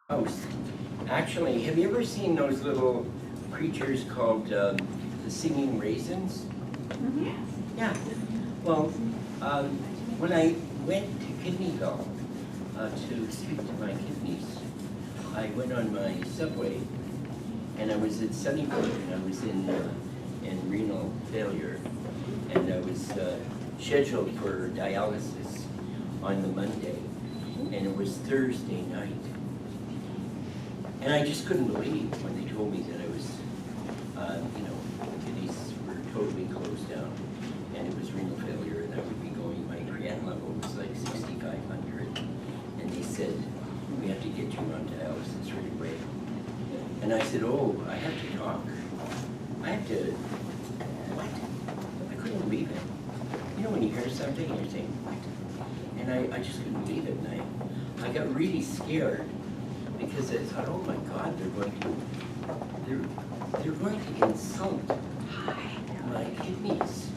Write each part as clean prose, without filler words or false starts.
house. Actually, have you ever seen those little creatures called the singing raisins? Mm-hmm. Yeah. Well, when I went to Kidneyville to speak to my kidneys, I went on my subway, and I was at Sunnybrook, and I was in renal failure, and I was scheduled for dialysis on the Monday, and it was Thursday night. And I just couldn't believe when they told me that I was, the kidneys were totally closed down, and it was renal failure, and I would be going, my creatinine level was like 6,500, and they said, we have to get you on dialysis right away. And I said, oh, I have to talk. I have to, what? I couldn't believe it. You know when you hear something and you're saying, what? And I just couldn't believe it, and I got really scared, because I thought, oh my God, they're going to insult my kidneys.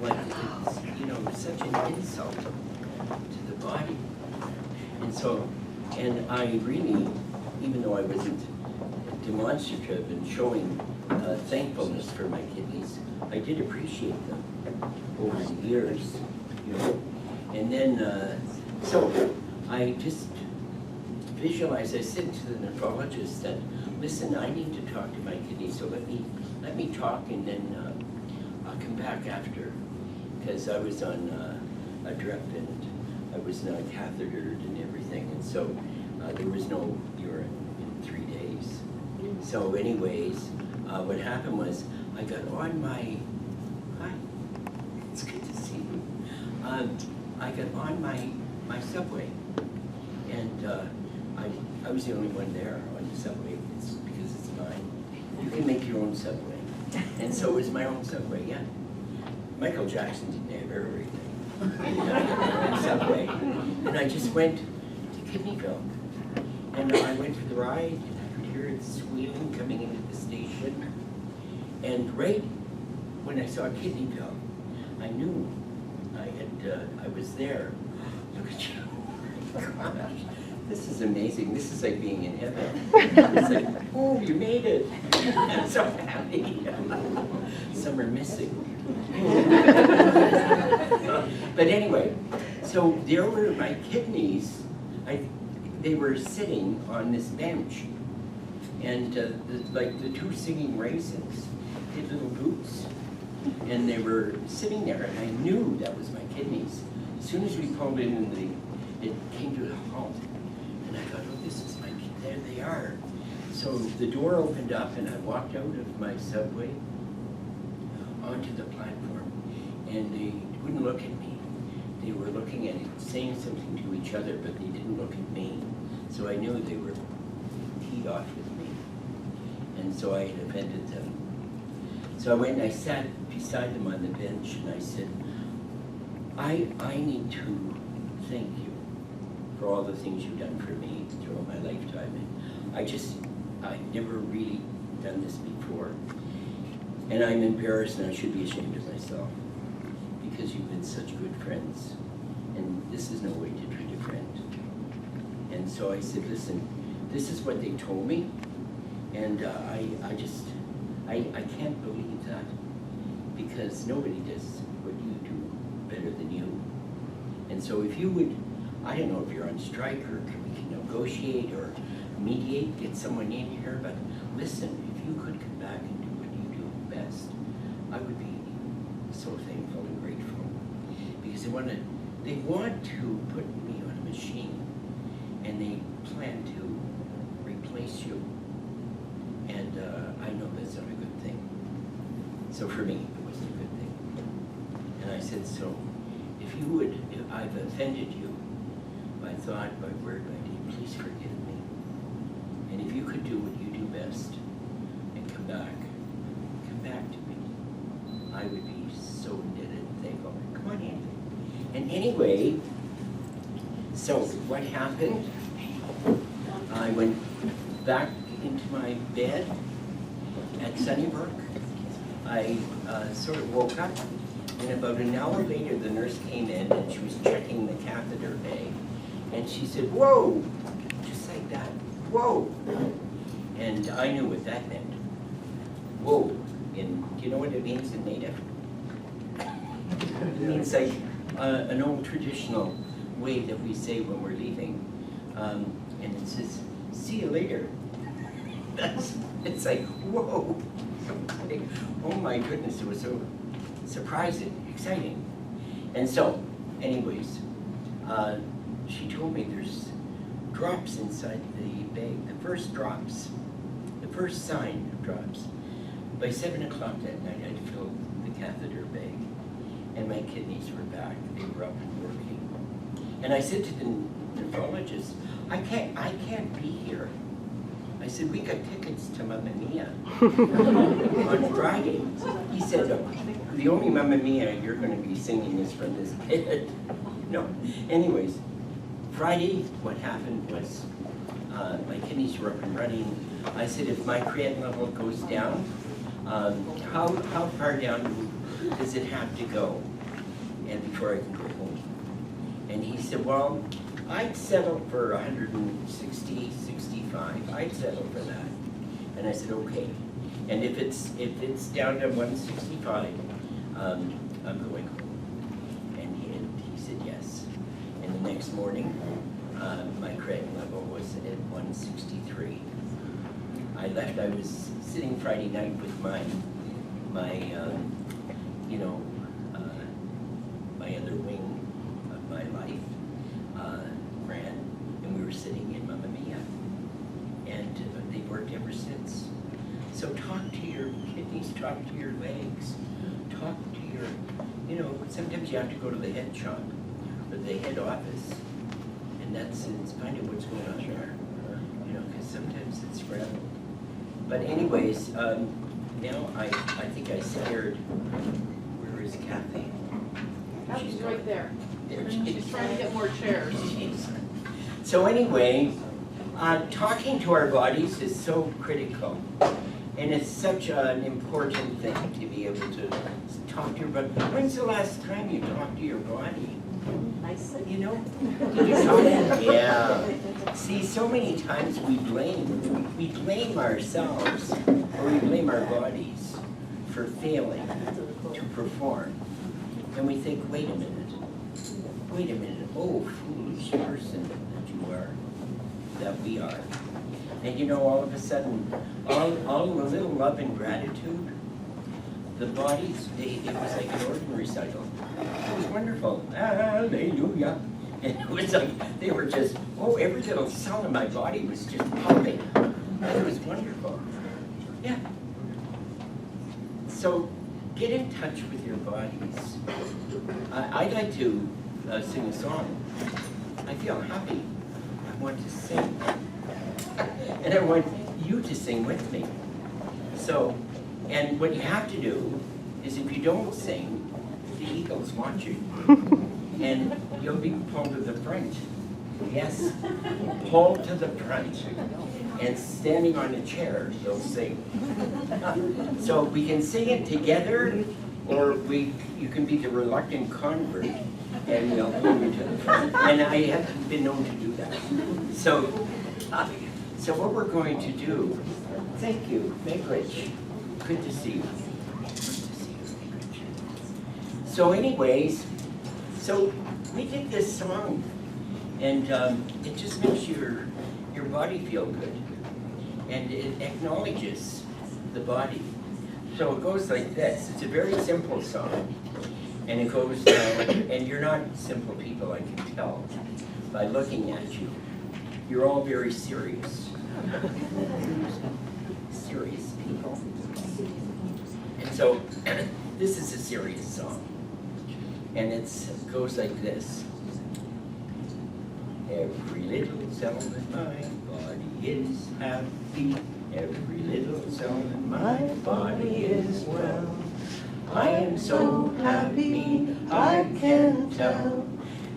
Like it's, such an insult to the body. And I really, even though I wasn't demonstrative and showing thankfulness for my kidneys, I did appreciate them over the years, And then, so I just visualize, I said to the nephrologist that, listen, I need to talk to my kidneys, so let me talk, and then I'll come back after, because I was on a drip, and I was not cathetered and everything, and so there was no urine in 3 days. So anyways, what happened was, I got on my, hi, it's good to see you. I got on my subway, and I was the only one there on the subway. It's because it's mine. You can make your own subway. And so it was my own subway, yeah. Michael Jackson didn't have everything. On the subway. And I just went to Kidneyville. And I went for the ride, and I could hear it squealing coming into the station. And right when I saw Kidneyville, I knew I was there. Look at you. Gosh. This is amazing. This is like being in heaven. It's like, oh, you made it. I'm so happy. Some are missing. But anyway, so there were my kidneys. They were sitting on this bench. And like the two singing raisins did little boots. And they were sitting there, and I knew that was my kidneys. As soon as we pulled in, and it came to a halt. And I thought, oh, this is my kid. There they are. So the door opened up, and I walked out of my subway onto the platform, and they wouldn't look at me. They were looking at it, saying something to each other, but they didn't look at me. So I knew they were teed off with me. And so I had offended them. So I went and I sat beside them on the bench, and I said, I need to thank you for all the things you've done for me throughout my lifetime. And I've never really done this before. And I'm embarrassed, and I should be ashamed of myself, because you've been such good friends. And this is no way to treat a friend. And so I said, listen, this is what they told me, and I can't believe that, because nobody does what you do better than you. And so if you would, I don't know if you're on strike, or we can negotiate or mediate, get someone in here, but listen, if you could come back and do what you do best, I would be so thankful and grateful. Because they want to put me on a machine, and they plan to replace you. And I know that's not a good thing. So for me, it wasn't a good thing. And I said, so if you would, if I've offended you by thought, by word, by deed, please forgive me. And if you could do what you do best and come back to me, I would be so indebted and thankful. Come on in. And anyway, so what happened? I went back into my bed at Sunnybrook. I sort of woke up, and about an hour later, the nurse came in, and she was checking the catheter bag, and she said, whoa, just like that. whoa. And I knew what that meant. Whoa. And do you know what it means in Native? It means like an old traditional way that we say when we're leaving. And it says, see you later. It's like, whoa. Oh my goodness, it was so surprising, exciting. And so, anyways, she told me there's drops inside the bag, the first drops, the first sign of drops. By 7 o'clock that night, I'd filled the catheter bag, and my kidneys were back. They were up and working. And I said to the nephrologist, I can't be here. I said, we got tickets to Mamma Mia on Friday. He said, the only Mamma Mia you're going to be singing is from this bed. No. Anyways, Friday, what happened was my kidneys were up and running. I said, if my creatinine level goes down, how far down does it have to go and before I can go home? And he said, well, I'd settle for 160, 65. I'd settle for that. And I said, okay. And if it's down to 165, I'm going home. And he said yes. And the next morning, my creatinine level was at 163. I left. I was sitting Friday night with my other wing of my life, Fran, and we were sitting in Mamma Mia, and they've worked ever since. So talk to your kidneys, talk to your legs, talk to your, sometimes you have to go to the head shop or the head office, and find out what's going on there, because sometimes it's scrambled. But anyways, now I think I scared, where is Kathy? She's right there. She's trying to get more chairs. So anyway, talking to our bodies is so critical. And it's such an important thing to be able to talk to your body. When's the last time you talked to your body? Did you talk? Yeah. See, so many times we blame ourselves, or we blame our bodies for failing to perform. And we think, wait a minute, oh, foolish person that you are, that we are. And all of a sudden, all the little love and gratitude, the bodies, it was like an organ recital. It was wonderful. Hallelujah. And it was like, they were just, every little cell in my body was just pumping. It was wonderful. Yeah. So get in touch with your bodies. I'd like to sing a song. I feel happy. I want to sing. And I want you to sing with me. So, and what you have to do is if you don't sing, the eagles want you. And you'll be pulled to the front. Yes, pulled to the front. And standing on a chair, you'll sing. So we can sing it together, or you can be the reluctant convert, and we'll pull you to the front. And I have been known to do that. So what we're going to do, thank you, Meg Rich. Good to see you. Good to see you, Meg Rich. So anyways, so we did this song, and it just makes your body feel good. And it acknowledges the body. So it goes like this. It's a very simple song. And it goes down, and you're not simple people, I can tell, by looking at you. You're all very serious. Serious people. And so, this is a serious song. And it goes like this. Every little cell in my body is happy. Every little cell in my body is well. I am so happy, I can tell.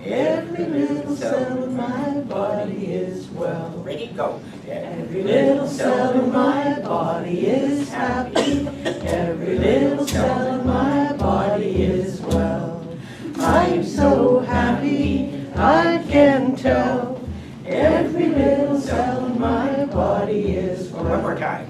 Every little cell in my body is well. Ready, go. Every little cell in my body is happy. Every little cell in my body is well. I am so happy, I can tell. Every little cell in my body more time.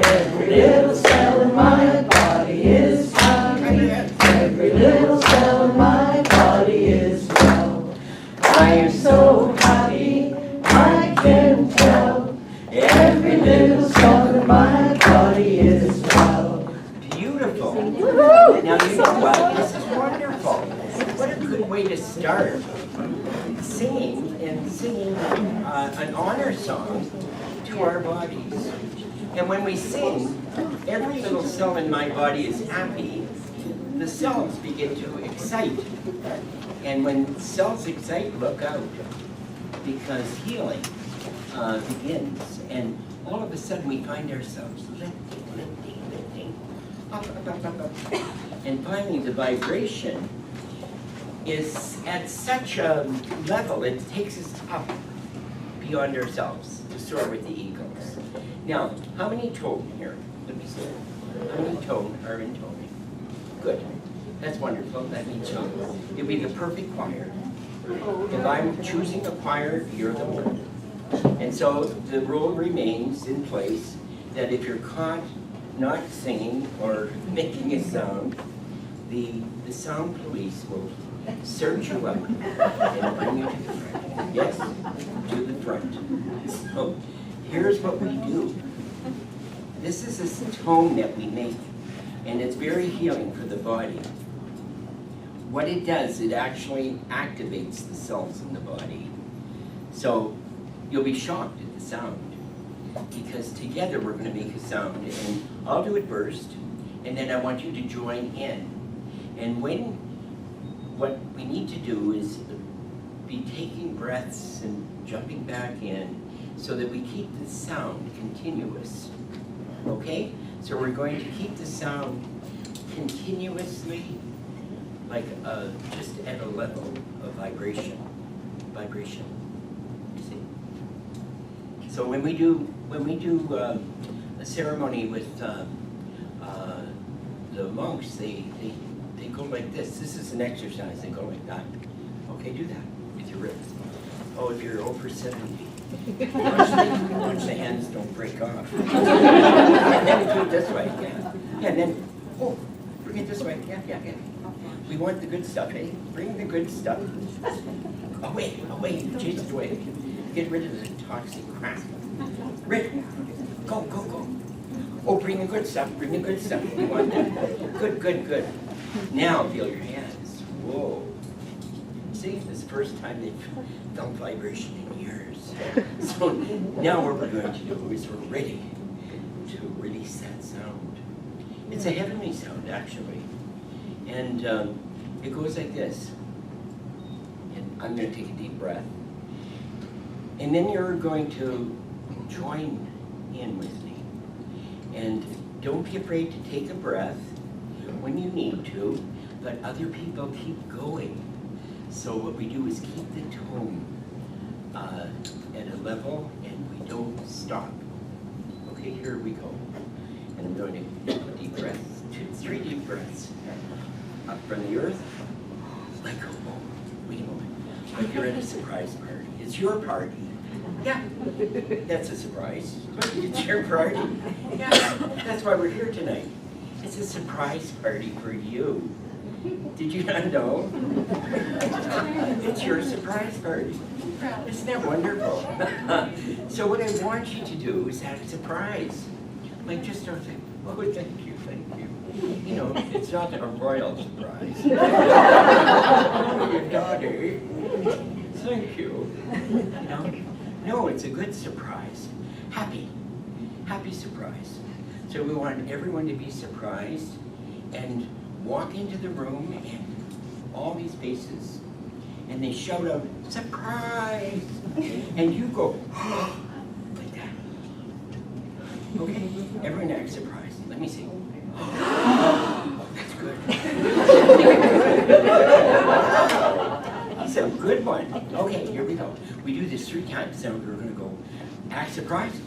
Every little cell in my body is happy. Every little cell in my body is well. I am so happy, I can tell. Every little cell in my body is well. Beautiful. Now you know what? This is wonderful. What a good way to start. Singing an honor song to our bodies. And when we sing, every little cell in my body is happy. The cells begin to excite. And when cells excite, look out. Because healing begins. And all of a sudden we find ourselves lifting, up. And finally the vibration is at such a level, it takes us up beyond ourselves to soar with the eagles. Now, how many tone here? Let me see. How many tone are in toning? Good. That's wonderful. That means you'll be the perfect choir. If I'm choosing a choir, you're the one. And so the rule remains in place that if you're caught not singing or making a sound, the sound police will search you up and bring you to the front. Yes, to the front. So here's what we do. This is a tone that we make, and it's very healing for the body. What it does, it actually activates the cells in the body. So you'll be shocked at the sound, because together we're going to make a sound, and I'll do it first, and then I want you to join in. And what we need to do is be taking breaths and jumping back in so that we keep the sound continuous. Okay? So we're going to keep the sound continuously, like just at a level of vibration. You see? So when we do a ceremony with the monks, they go like this. This is an exercise. They go like that. Okay, do that with your wrists. Oh, if you're over 70, watch the hands don't break off. And then do it this way. Yeah, and then, oh, bring it this way. Yeah. We want the good stuff, eh? Bring the good stuff. Away, chase it away. Get rid of the toxic crap. Rick, go. Oh, bring the good stuff. We want that. Good. Now feel your hands. Whoa. See, this is the first time they've felt vibration in years. So now what we're going to do is we're ready to release that sound. It's a heavenly sound, actually. And it goes like this. And I'm going to take a deep breath. And then you're going to join in with me. And don't be afraid to take a breath when you need to, but other people keep going. So what we do is keep the tone at a level, and we don't stop. Okay, here we go. And I'm going to take a deep breath, 3 deep breaths. Up from the earth, let go. Wait a moment. Like you're at a surprise party. It's your party. Yeah, that's a surprise. It's your party. Yeah, that's why we're here tonight. It's a surprise party for you. Did you not know? It's your surprise party. Isn't that wonderful? So what I want you to do is have a surprise. Like just don't say, oh, thank you. You know, it's not a royal surprise. Your daughter, thank you. You know? No, it's a good surprise. Happy surprise. So we want everyone to be surprised and walk into the room and all these faces, and they shout out, surprise! And you go, like that. Okay, everyone act surprised. Let me see. Oh, that's good. He's a good one. Okay, here we go. We do this 3 times, then we're going to go, act surprised.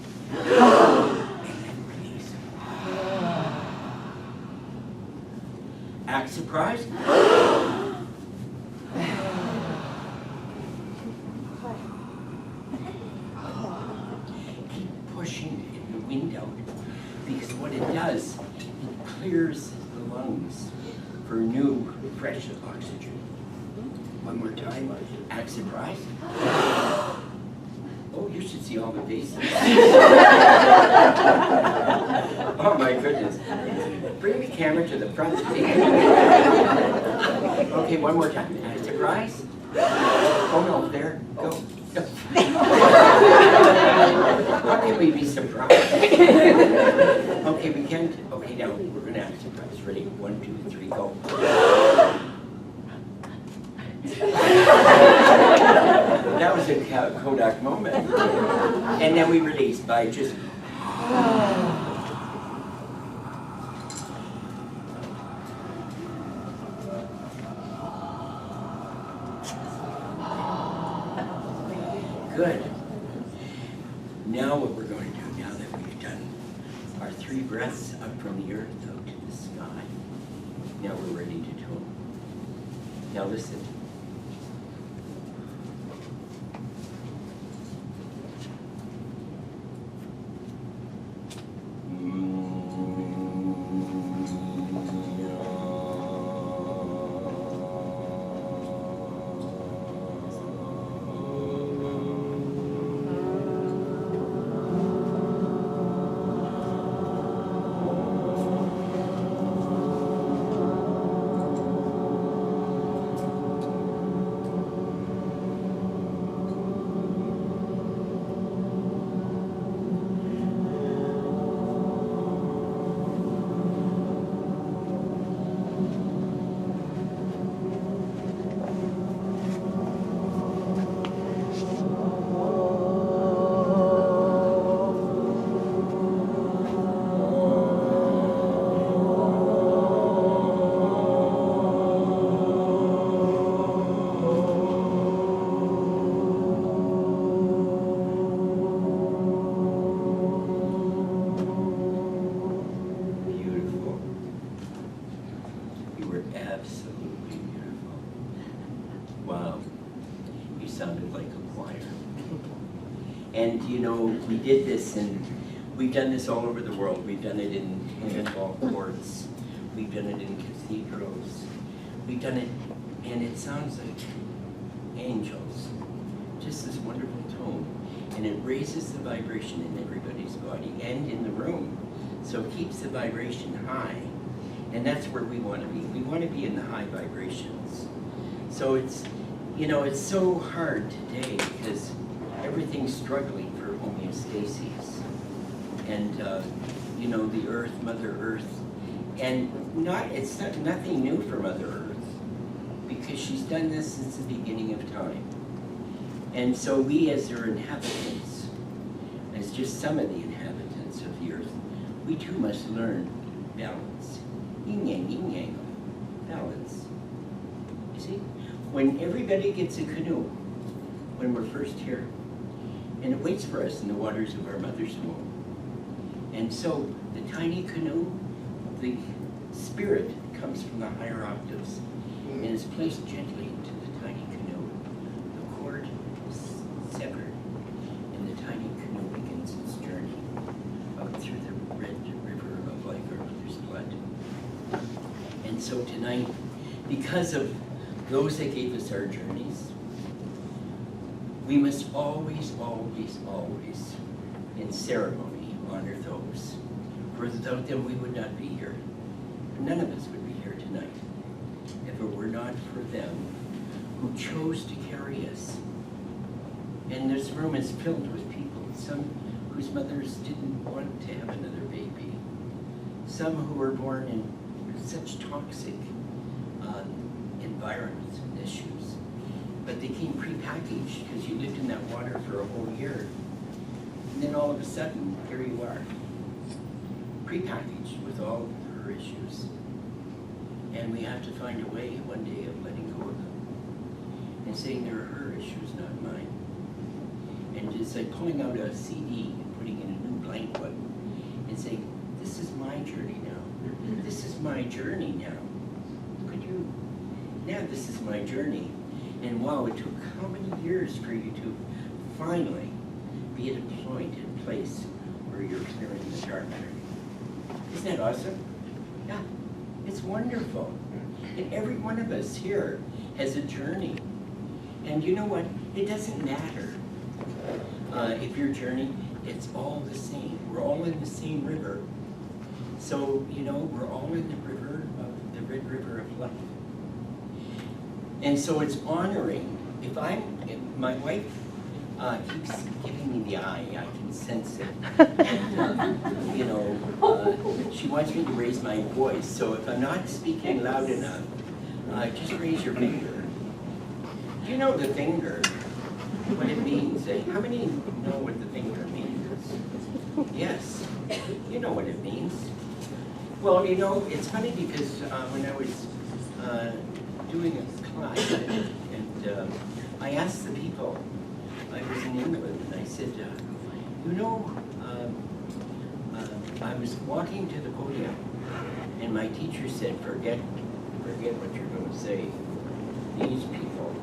Act surprised. Keep pushing the wind out. clears the lungs for new, fresh oxygen. One more time. Act surprised. Oh, you should see all the faces. Oh my goodness. Bring the camera to the front. Okay, one more time. Act surprised. Oh no, there. Go. How can we be surprised? Okay, we can't. Okay, now we're going to act surprised. Ready? 1, 2, 3, go. That was a Kodak moment. And then we release by just... Good. Now what we're going to do, now that we've done our 3 breaths up from the earth out to the sky, now we're ready to tune. Now listen. Absolutely beautiful. Wow. You sounded like a choir. And you know, we did this and we've done this all over the world. We've done it in handball courts. We've done it in cathedrals. We've done it, and it sounds like angels. Just this wonderful tone. And it raises the vibration in everybody's body and in the room. So it keeps the vibration high. And that's where we want to be. We want to be in the high vibrations. So it's, you know, it's so hard today because everything's struggling for homeostasis. And, you know, the earth, Mother Earth. And it's nothing new for Mother Earth because she's done this since the beginning of time. And so we as her inhabitants, as just some of the inhabitants of the earth, we too must learn balance. Yin yang, balance. You see? When everybody gets a canoe, when we're first here, and it waits for us in the waters of our mother's womb. And so the tiny canoe, the spirit comes from the higher octaves and is placed gently into the tiny canoe. The cord is severed, and the tiny canoe begins its journey up through the red river of life, our mother's blood. And so tonight, because of those that gave us our journeys, we must always, always, always, in ceremony, honor those. For without them, we would not be here. None of us would be here tonight if it were not for them who chose to carry us. And this room is filled with people, some whose mothers didn't want to have another baby, some who were born in such toxic environments and issues, but they came prepackaged because you lived in that water for a whole year. And then all of a sudden, here you are, prepackaged with all of her issues. And we have to find a way one day of letting go of them and saying they're her issues, not mine. And it's like pulling out a CD and putting in a new blank one and saying, this is my journey now. This is my journey now. Could you? Now this is my journey. And wow, it took how many years for you to finally be at a point and place where you're clearing the dark journey. Isn't that awesome? Yeah, it's wonderful. And every one of us here has a journey. And you know what? It doesn't matter if your journey, it's all the same. We're all in the same river. So, you know, we're all in the river of the Red River of Life. And so it's honoring. If my wife keeps giving me the eye, I can sense it. And, you know, she wants me to raise my voice. So if I'm not speaking loud enough, just raise your finger. Do you know the finger? What it means? How many know what the finger means? Yes, you know what it means. Well, you know, it's funny because when I was doing a class, and I asked the people, I was in England, and I said, you know, I was walking to the podium, and my teacher said, forget what you're going to say. These people,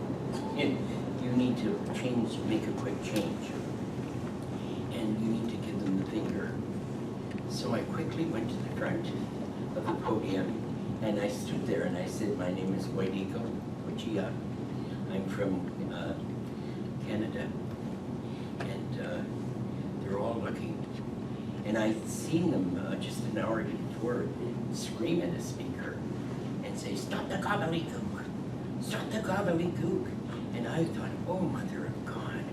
and you need to change, make a quick change. And you need to give them the finger. So I quickly went to the front of the podium, and I stood there and I said, my name is Waidiko Wachia. I'm from Canada. And they're all looking. And I'd seen them just an hour before scream at a speaker and say, stop the gobbledygook, stop the gobbledygook. And I thought, oh, Mother of God,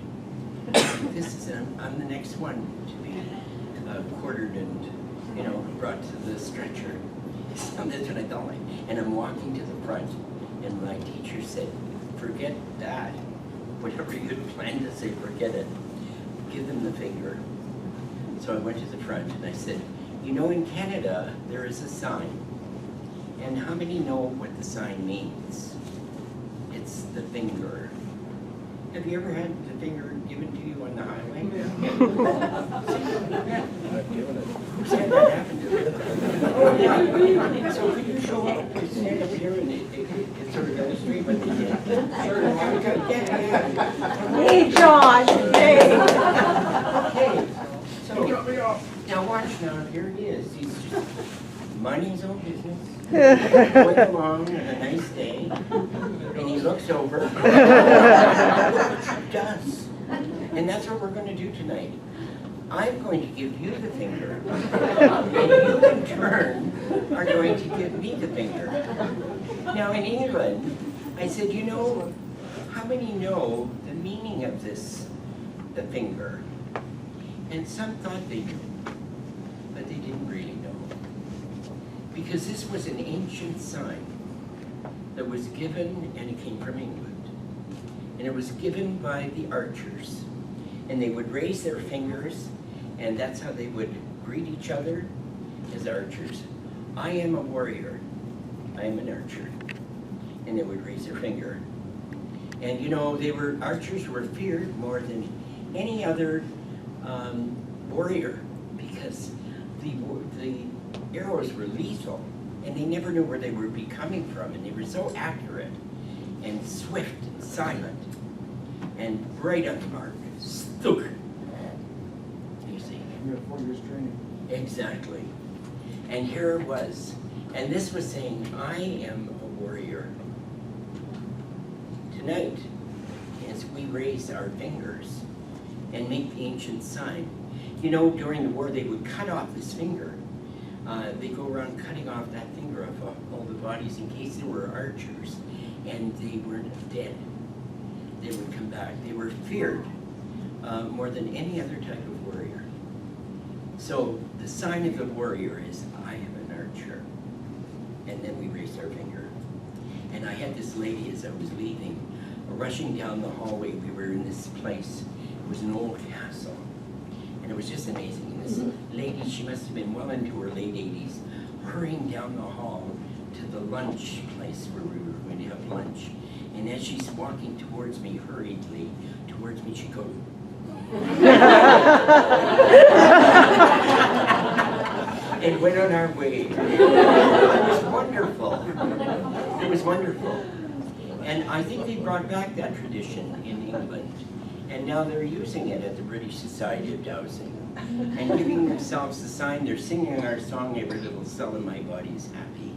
this is, I'm the next one to be quartered and, you know, brought to the stretcher. So that's what I thought like. And I'm walking to the front, and my teacher said, forget that. Whatever you had planned to say, forget it. Give them the finger. So I went to the front, and I said, you know, in Canada, there is a sign. And how many know what the sign means? It's the finger. Have you ever had the finger given to you on the highway? Yeah. Who's had that happen to you? Oh, yeah. So could you show up, stand up here and it sort of illustrate what they did? Sort of, yeah. Hey, John, hey. Okay, so now watch now, here he is. He's just minding his own business. Going along on a nice day, and he looks over, which he does. And that's what we're going to do tonight. I'm going to give you the finger, and you in turn are going to give me the finger. Now in England, I said, you know, how many know the meaning of this, the finger? And some thought they knew, but they didn't really know. Because this was an ancient sign that was given, and it came from England. And it was given by the archers. And they would raise their fingers, and that's how they would greet each other as archers. I am a warrior. I am an archer. And they would raise their finger. And you know, archers were feared more than any other warrior, because the arrows were lethal, and they never knew where they would be coming from, and they were so accurate and swift and silent and right on the mark. Stook. You see? You have 4 years training. Exactly. And here it was. And this was saying, I am a warrior. Tonight, as we raise our fingers and make the ancient sign, you know, during the war, they would cut off this finger. They go around cutting off that finger off all the bodies in case there were archers and they weren't dead. They would come back. They were feared more than any other type of warrior. So the sign of the warrior is, I am an archer. And then we raised our finger. And I had this lady, as I was leaving, rushing down the hallway. We were in this place. It was an old castle. And it was just amazing. And this lady, she must have been well into her late 80s, hurrying down the hall to the lunch place where we were going to have lunch. And as she's walking towards me, hurriedly towards me, she goes, and went on our way. It was wonderful. It was wonderful. And I think they brought back that tradition in England. And now they're using it at the British Society of Dowsing and giving themselves the sign. They're singing our song, "Every Little Cell in My Body is Happy."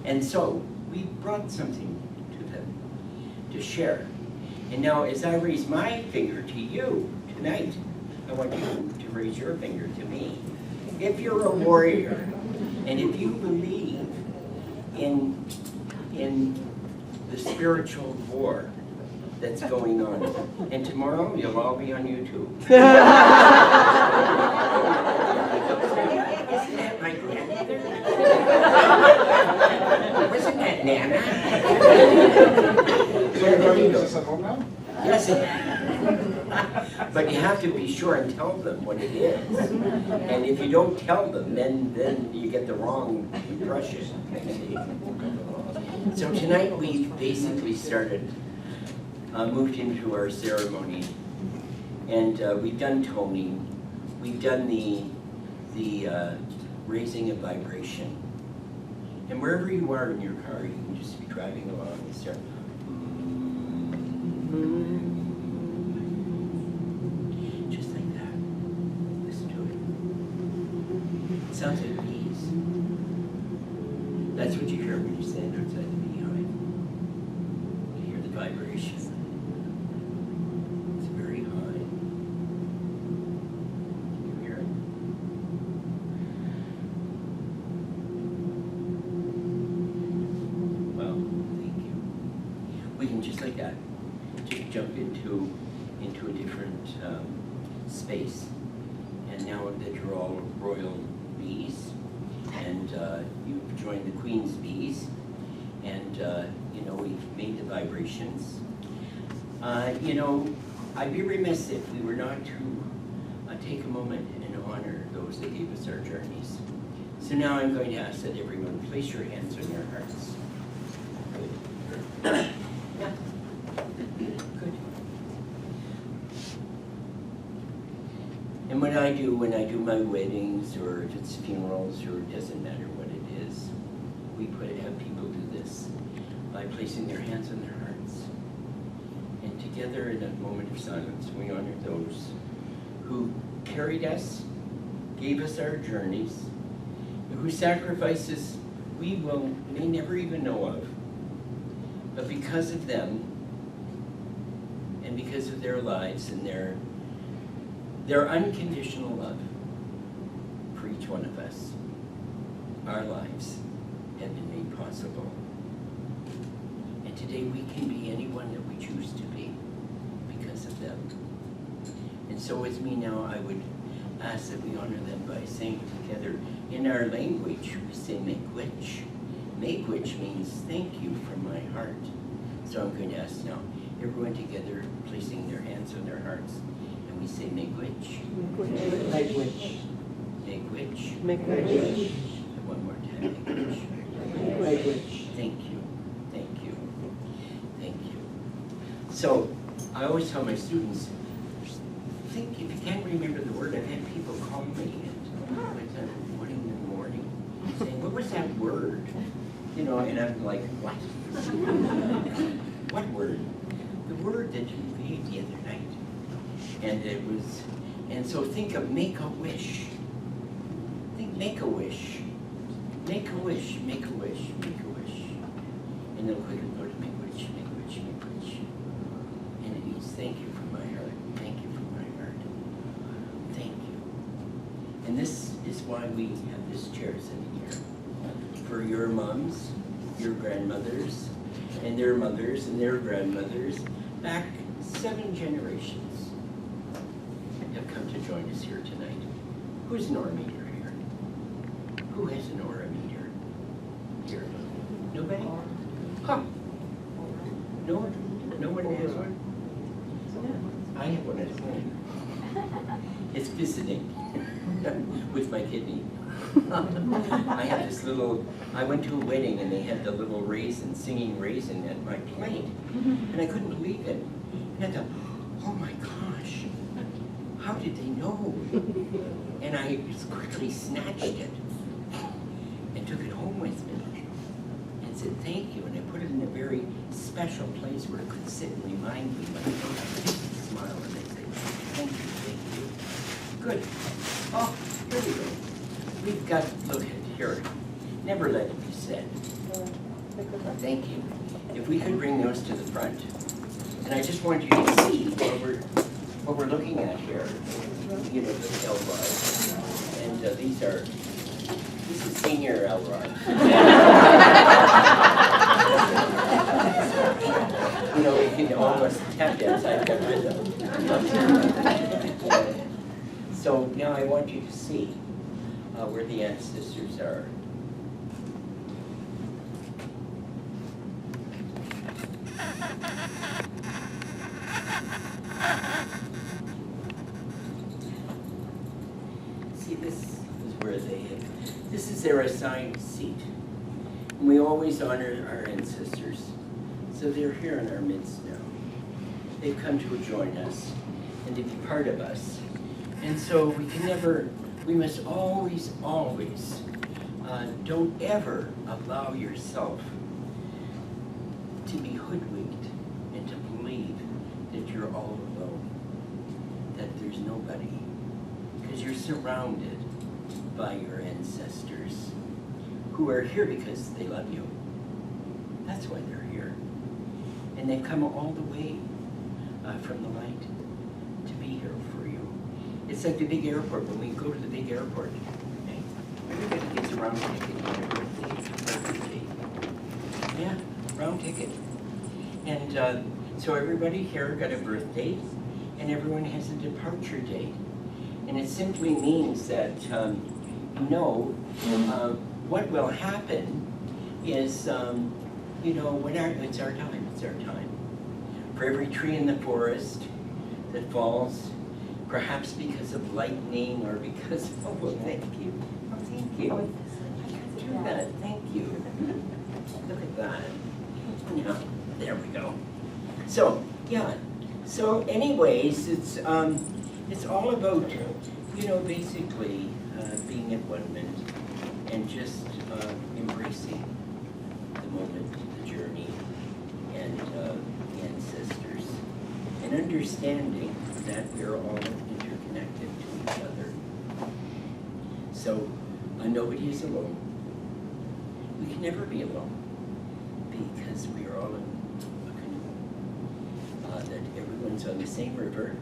And so we brought something to them to share. And now as I raise my finger to you tonight, I want you to raise your finger to me. If you're a warrior, and if you believe in the spiritual war that's going on, and tomorrow you'll all be on YouTube. Isn't that my grandmother? Wasn't that Nana? So you're going to use this at home now? Yes. But you have to be sure and tell them what it is. And if you don't tell them, then you get the wrong impression. So tonight we basically moved into our ceremony, and we've done toning, we've done the raising of vibration. And wherever you are in your car, you can just be driving along and start. Just like that. Listen to it. It sounds like bees. That's what you hear when you stand outside the beehive. You hear the vibration. It's very high. Can you hear it? Well, thank you. We can just like that. Just jump into a different space. And now that you're all royal bees, and you've joined the Queen's bees, and you know, we've made the vibrations. You know, I'd be remiss if we were not to take a moment and honor those that gave us our journeys. So now I'm going to ask that everyone place your hands on your hearts. Good. Yeah. Good. And what I do when I do my weddings, or if it's funerals, or it doesn't matter what it is, we have people do this by placing their hands on their hearts. And together in a moment of silence, we honor those who carried us, gave us our journeys, whose sacrifices we may never even know of. But because of them, and because of their lives and their unconditional love for each one of us, our lives have been made possible. And today we can be anyone that we choose to be because of them. And so with me now, I would ask that we honor them by saying together in our language, we say Miigwech. Miigwech means thank you from my heart. So I'm going to ask now, everyone together placing their hands on their hearts, and we say Miigwech. Miigwech. Miigwech. Miigwech. One more time, Miigwech. Miigwech. Thank you, thank you, thank you. So I always tell my students, think if you can't remember the word. I've had people call me in the morning saying, "What was that word?" You know, and I'm like, "What? What word?" The word that you gave the other night. And it was, and so think of make a wish. Think make a wish. Make a wish, make a wish, make a wish. And then quickly go to make a wish, make a wish, make a wish. And it means thank you from my heart, thank you from my heart, thank you. And this is why we have this chair sitting here. For your moms, your grandmothers, and their mothers and their grandmothers, back 7 generations have come to join us here tonight. Who's an aura meter here? Who has an aura meter here? Nobody? Huh. No one? No one has one? I have one at home. It's visiting with my kidney. I have this little, I went to a wedding and they had the little raisin, singing raisin at my plate. And I couldn't believe it. And I thought, oh my gosh, how did they know? And I just quickly snatched it and took it home with me and said thank you. And I put it in a very special place where it could sit and remind me when I smile and good. Oh, here we go. We've got, look at here. Never let it be said. Thank you. If we could bring those to the front. And I just want you to see what we're looking at here. You know, the L rods. And this is senior L rod. You know, you can almost tap dance. I've got rid of them. So now I want you to see where the ancestors are. See, this is where this is their assigned seat. And we always honor our ancestors. So they're here in our midst now. They've come to join us and to be part of us. And so we must always, don't ever allow yourself to be hoodwinked and to believe that you're all alone, that there's nobody, because you're surrounded by your ancestors who are here because they love you. That's why they're here. And they've come all the way from the light to be here for you. It's like the big airport. When we go to the big airport, okay, everybody gets a round ticket on their birthday. Yeah, round ticket. And so everybody here got a birth date, and everyone has a departure date. And it simply means that, what will happen is, it's our time, it's our time. For every tree in the forest that falls, perhaps because of lightning or because, oh, well, thank you. Oh, thank you. I can do that, thank you. Look at that. Yeah, there we go. So, yeah. So anyways, it's all about, basically being at one minute and just embracing the moment, the journey, and the ancestors, and understanding that we're all interconnected to each other. So nobody is alone. We can never be alone because we are all in a canoe. That everyone's on the same river.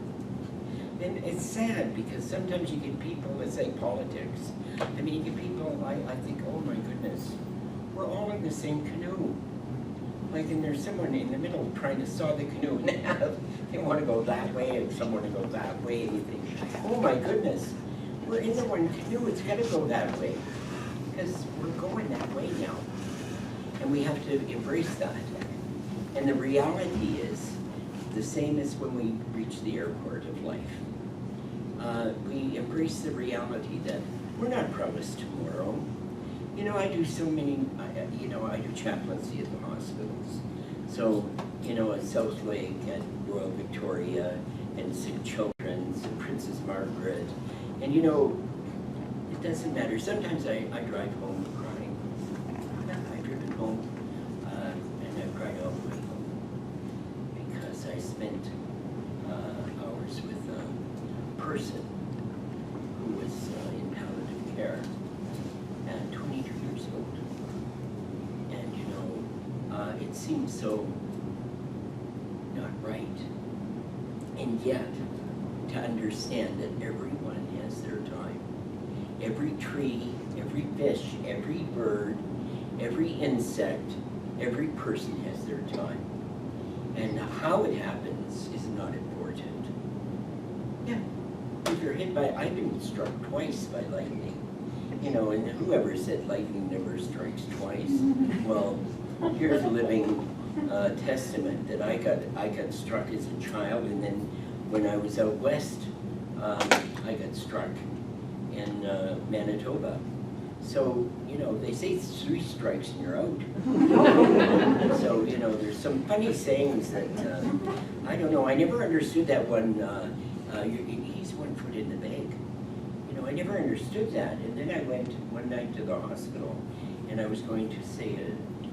And it's sad because sometimes you get people, it's like politics. I mean, you get people, I think, oh my goodness, we're all in the same canoe. Like, and there's someone in the middle trying to saw the canoe in half. They want to go that way and someone to go that way. And you think, oh my goodness, we're in the one canoe, it's got to go that way. Because we're going that way now. And we have to embrace that. And the reality is the same as when we reach the airport of life. We embrace the reality that we're not promised tomorrow. I do so many, I do chaplaincy at the hospitals. So, at South Lake, at Royal Victoria, and St. Children's, and Princess Margaret. And it doesn't matter. Sometimes I drive home crying. I've driven home, and I've cried all the way home. Because I spent hours with a person who was in palliative care at 22 years old. And it seemed so not right. And yet, to understand that everyone has their time. Every tree, every fish, every bird, every insect, every person has their time. And how it happens is not important. Yeah, if you're hit by, I've been struck twice by lightning. And whoever said lightning never strikes twice, well, here's a living testament that I got struck as a child, and then when I was out west, I got struck in Manitoba. So, they say 3 strikes and you're out. So, there's some funny sayings that, I don't know, I never understood that one, he's 1 foot in the bag. I never understood that. And then I went one night to the hospital, and I was going to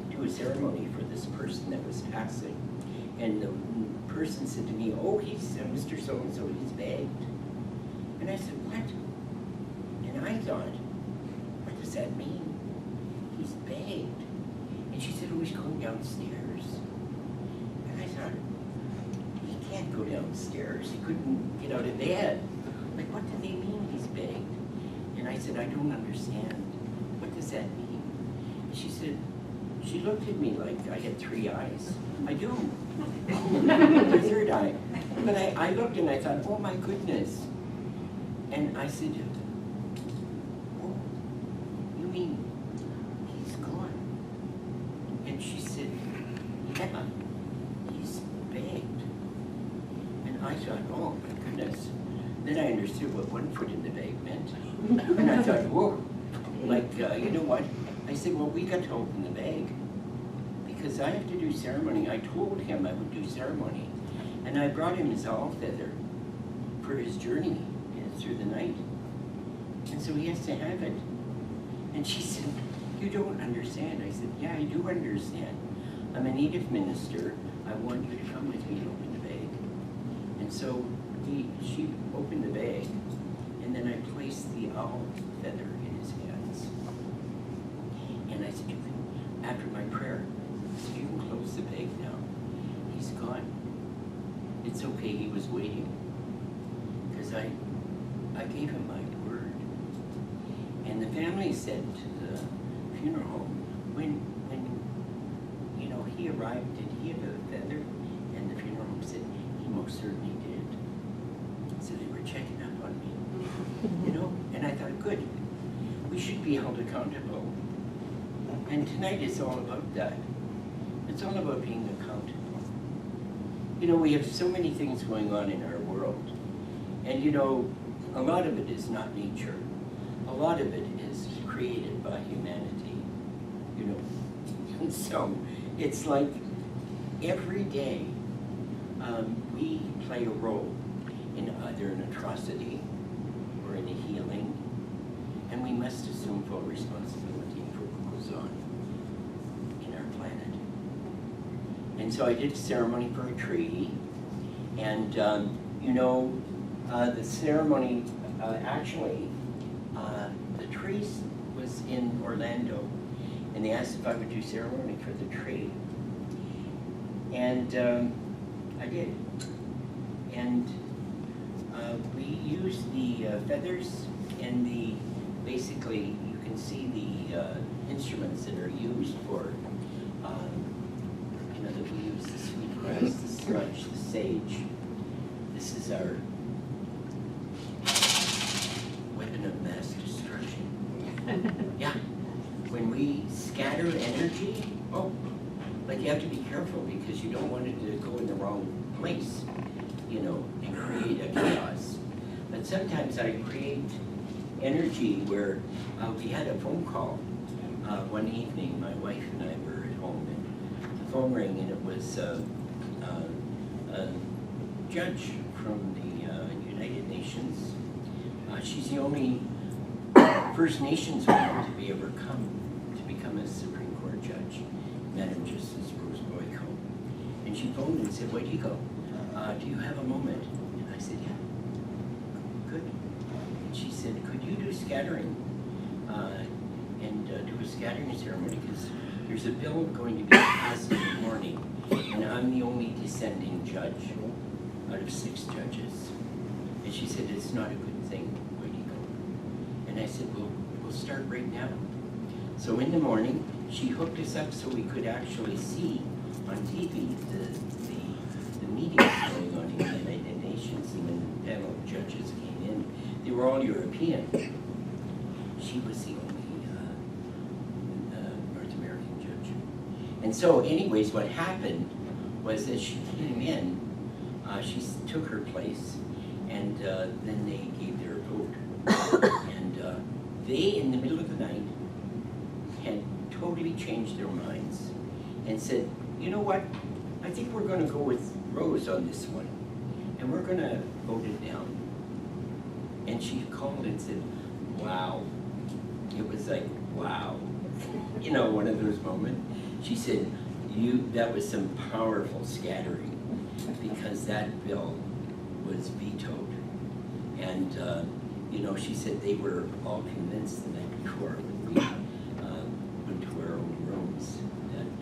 do a ceremony for this person that was passing. And the person said to me, oh, he's Mr. So-and-so, he's bagged. And I said, what? And I thought, what does that mean? He's begged. And she said, oh, he's going downstairs. And I thought, he can't go downstairs. He couldn't get out of bed. Like, what do they mean he's begged? And I said, I don't understand. What does that mean? And she said, she looked at me like I had 3 eyes. I do. The third eye. But I looked and I thought, oh my goodness. And I said, oh, you mean he's gone? And she said, yeah, he's begged. And I thought, oh my goodness. Then I understood what 1 foot in the bag meant. And I thought, whoa, like, you know what? I said, well, we got to open the bag because I have to do ceremony. I told him I would do ceremony. And I brought him his owl feather for his journey through the night. And so he has to have it. And she said, you don't understand. I said, yeah, I do understand. I'm a native minister. I want you to come with me to open the bag. And so she opened the bag, and then I placed the owl feather in his hands. And I said, after my prayer, I said, you can close the bag now. He's gone. It's okay, he was waiting. Because I gave him my word. And the family said to the funeral home, when you know, he arrived, did he have a feather? And the funeral home said, he most certainly did. So they were checking up on me, you know? And I thought, good, we should be held accountable. And tonight is all about that. It's all about being accountable. You know, we have so many things going on in our world. And you know, a lot of it is not nature. A lot of it is created by humanity, you know. And so it's like every day we play a role in either an atrocity or in a healing, and we must assume full responsibility for what goes on in our planet. And so I did a ceremony for a tree, and you know, the ceremony actually, the tree was in Orlando, and they asked if I would do ceremony for the tree, and I did. And we used the feathers and basically you can see the instruments that are used for, you know, that we use the sweetgrass, the sludge, the sage. This is our weapon of mass destruction. Yeah, when we scatter energy, oh, like you have to be careful because you don't want it to go in the wrong place, you know, and create a chaos. But sometimes I create energy where we had a phone call one evening. My wife and I were at home, and the phone rang, and it was a judge from the United Nations. She's the only First Nations woman to be ever come to become a Supreme Court judge, Madam Justice Rose Boyko. And she phoned and said, where do you go? Do you have a moment? And I said, yeah. Good. And she said, could you do scattering? And do a scattering ceremony, because there's a bill going to be passed in the morning, and I'm the only descending judge out of 6 judges. And she said, it's not a good thing. Where do you go? And I said, well, we'll start right now. So in the morning, she hooked us up so we could actually see on TV the meetings going on in the United Nations. And when the panel of judges came in, they were all European. She was the only North American judge. And so anyways, what happened was that she came in, she took her place, and then they gave their vote. And they, in the middle of the night, had totally changed their minds and said, you know what, I think we're going to go with Rose on this one, and we're going to vote it down. And she called and said, wow. It was like, wow. You know, one of those moments. She said, that was some powerful scattering, because that bill was vetoed. And, you know, she said they were all convinced the night before when we went to our own rooms that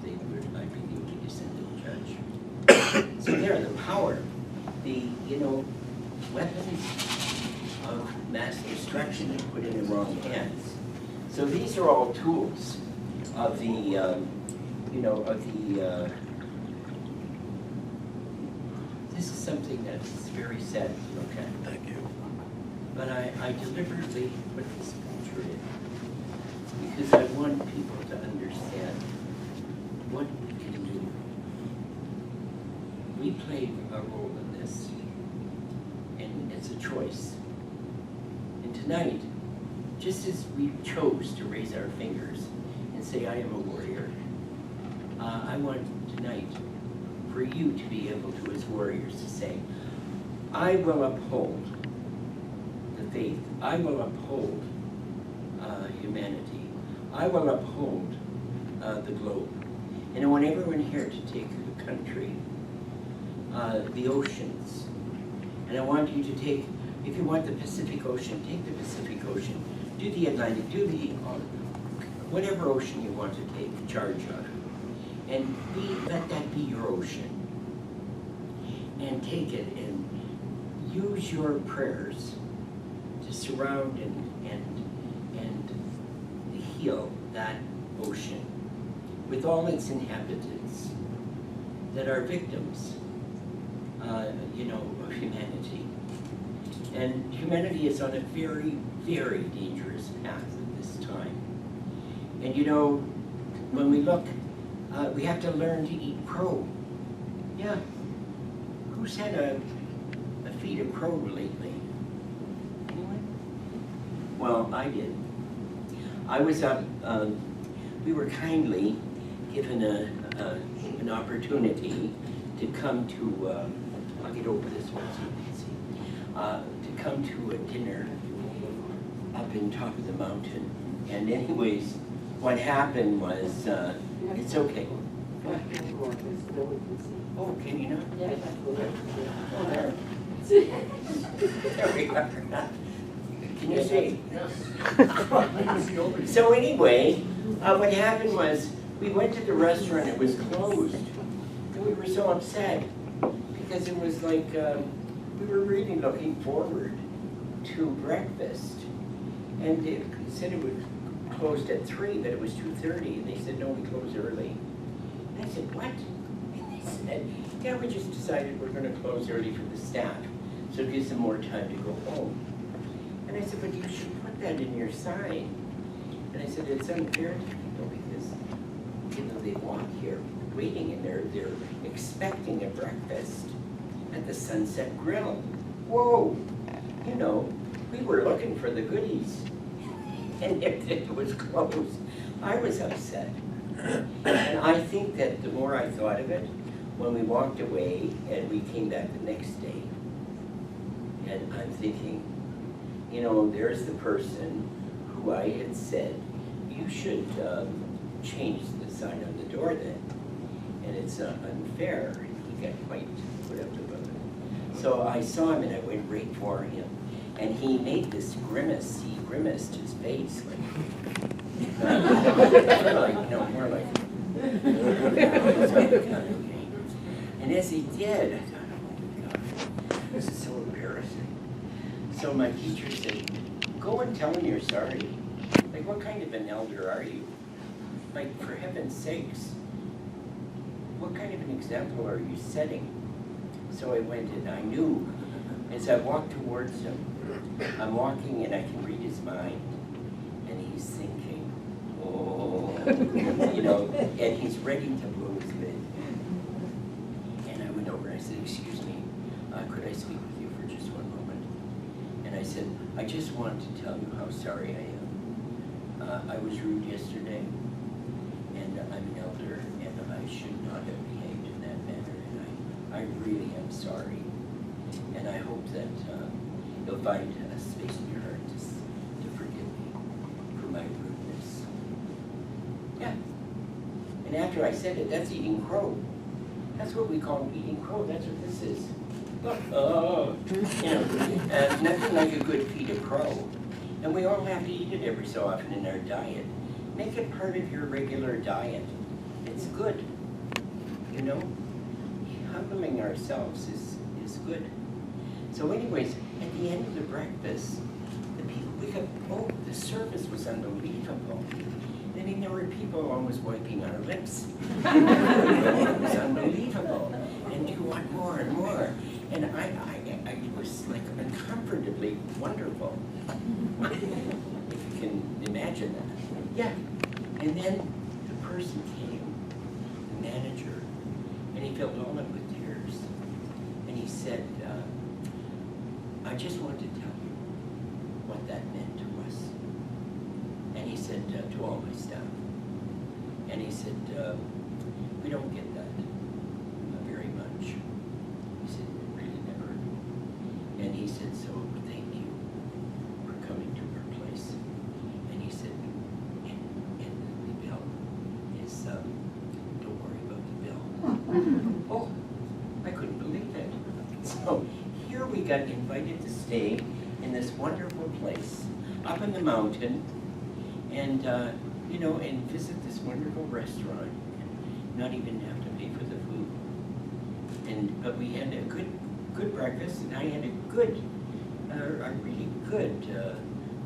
they would, I be the only descendant judge. So there, the power, the, you know, weapons of mass destruction and put in the wrong hands. So these are all tools of the, you know, of the, this is something that's very sad to look at. Thank you. But I deliberately put this picture in because I want people to understand what we can do. We play a role in this, and it's a choice. And tonight, just as we chose to raise our fingers and say, I am a warrior, I want tonight for you to be able to, as warriors, to say, I will uphold the faith. I will uphold humanity. I will uphold the globe. And I want everyone here to take the country, the oceans. And I want you to take, if you want the Pacific Ocean, take the Pacific Ocean. Do the Atlantic, do the, whatever ocean you want to take charge of. And let that be your ocean. And take it and use your prayers to surround and heal that ocean with all its inhabitants that are victims, you know, of humanity. And humanity is on a very, very dangerous path at this time. And you know, when we look, we have to learn to eat crow. Yeah. Who's had a feed of crow lately? Anyone? Well, I did. I was up, we were kindly given an opportunity to come to, I'll get over this one so you can see, to come to a dinner up in top of the mountain. And anyways, what happened was, it's okay. Oh, can you not? Oh, there. There we are. Can you see? Yes. So anyway, what happened was, we went to the restaurant, it was closed. And we were so upset, because it was like, we were really looking forward to breakfast. And it said it was closed at 3, but it was 2:30, and they said, no, we close early. And I said, what? And they said, yeah, we just decided we're gonna close early for the staff, so it gives them more time to go home. And I said, but you should put that in your sign. And I said, it's unfair to people because, you know, they walk here waiting and they're expecting a breakfast at the Sunset Grill. Whoa, you know, we were looking for the goodies and it was closed. I was upset. And I think that the more I thought of it, when we walked away and we came back the next day, and I'm thinking, you know, there's the person who I had said, you should change the sign on the door then. And it's unfair. He got quite put up about it. So I saw him and I went right for him. And he made this grimace. He grimaced his face more like. And as he did, I thought, oh my God, this is so embarrassing. So my teacher said, go and tell him you're sorry. Like, what kind of an elder are you? Like, for heaven's sakes, what kind of an example are you setting? So I went and I knew, as I walked towards him, I'm walking and I can read his mind, and he's thinking, oh, you know, and he's ready to blow his lid. And I went over and I said, excuse me, could I speak with you for just one moment? And I said, I just want to tell you how sorry I am. I was rude yesterday, and I'm an elder, and I should not have behaved in that manner, and I really am sorry. And I hope that you'll find a space in your heart to forgive me for my rudeness. Yeah. And after I said it, that's eating crow. That's what we call eating crow. That's what this is. Nothing like a good feed of crow. And we all have to eat it every so often in our diet. Make it part of your regular diet. It's good. You know, humbling ourselves is good. So anyways, at the end of the breakfast, the service was unbelievable. I mean, there were people almost wiping our lips. It was unbelievable. And you want more and more. And I was like uncomfortably wonderful. If you can imagine that. Yeah. And then the person came, the manager, and he filled all up with tears. And he said, I just want to tell you what that meant to us. And he said to all my staff. And he said, we don't get that very much. He said, really never. And he said, so thank you for coming to our place. And he said, and the bill is, don't worry about the bill. Oh, I couldn't believe it. So here we got invited to stay in this wonderful place up in the mountain, and you know, and visit this wonderful restaurant, and not even have to pay for the food. But we had a good breakfast, and I had a really good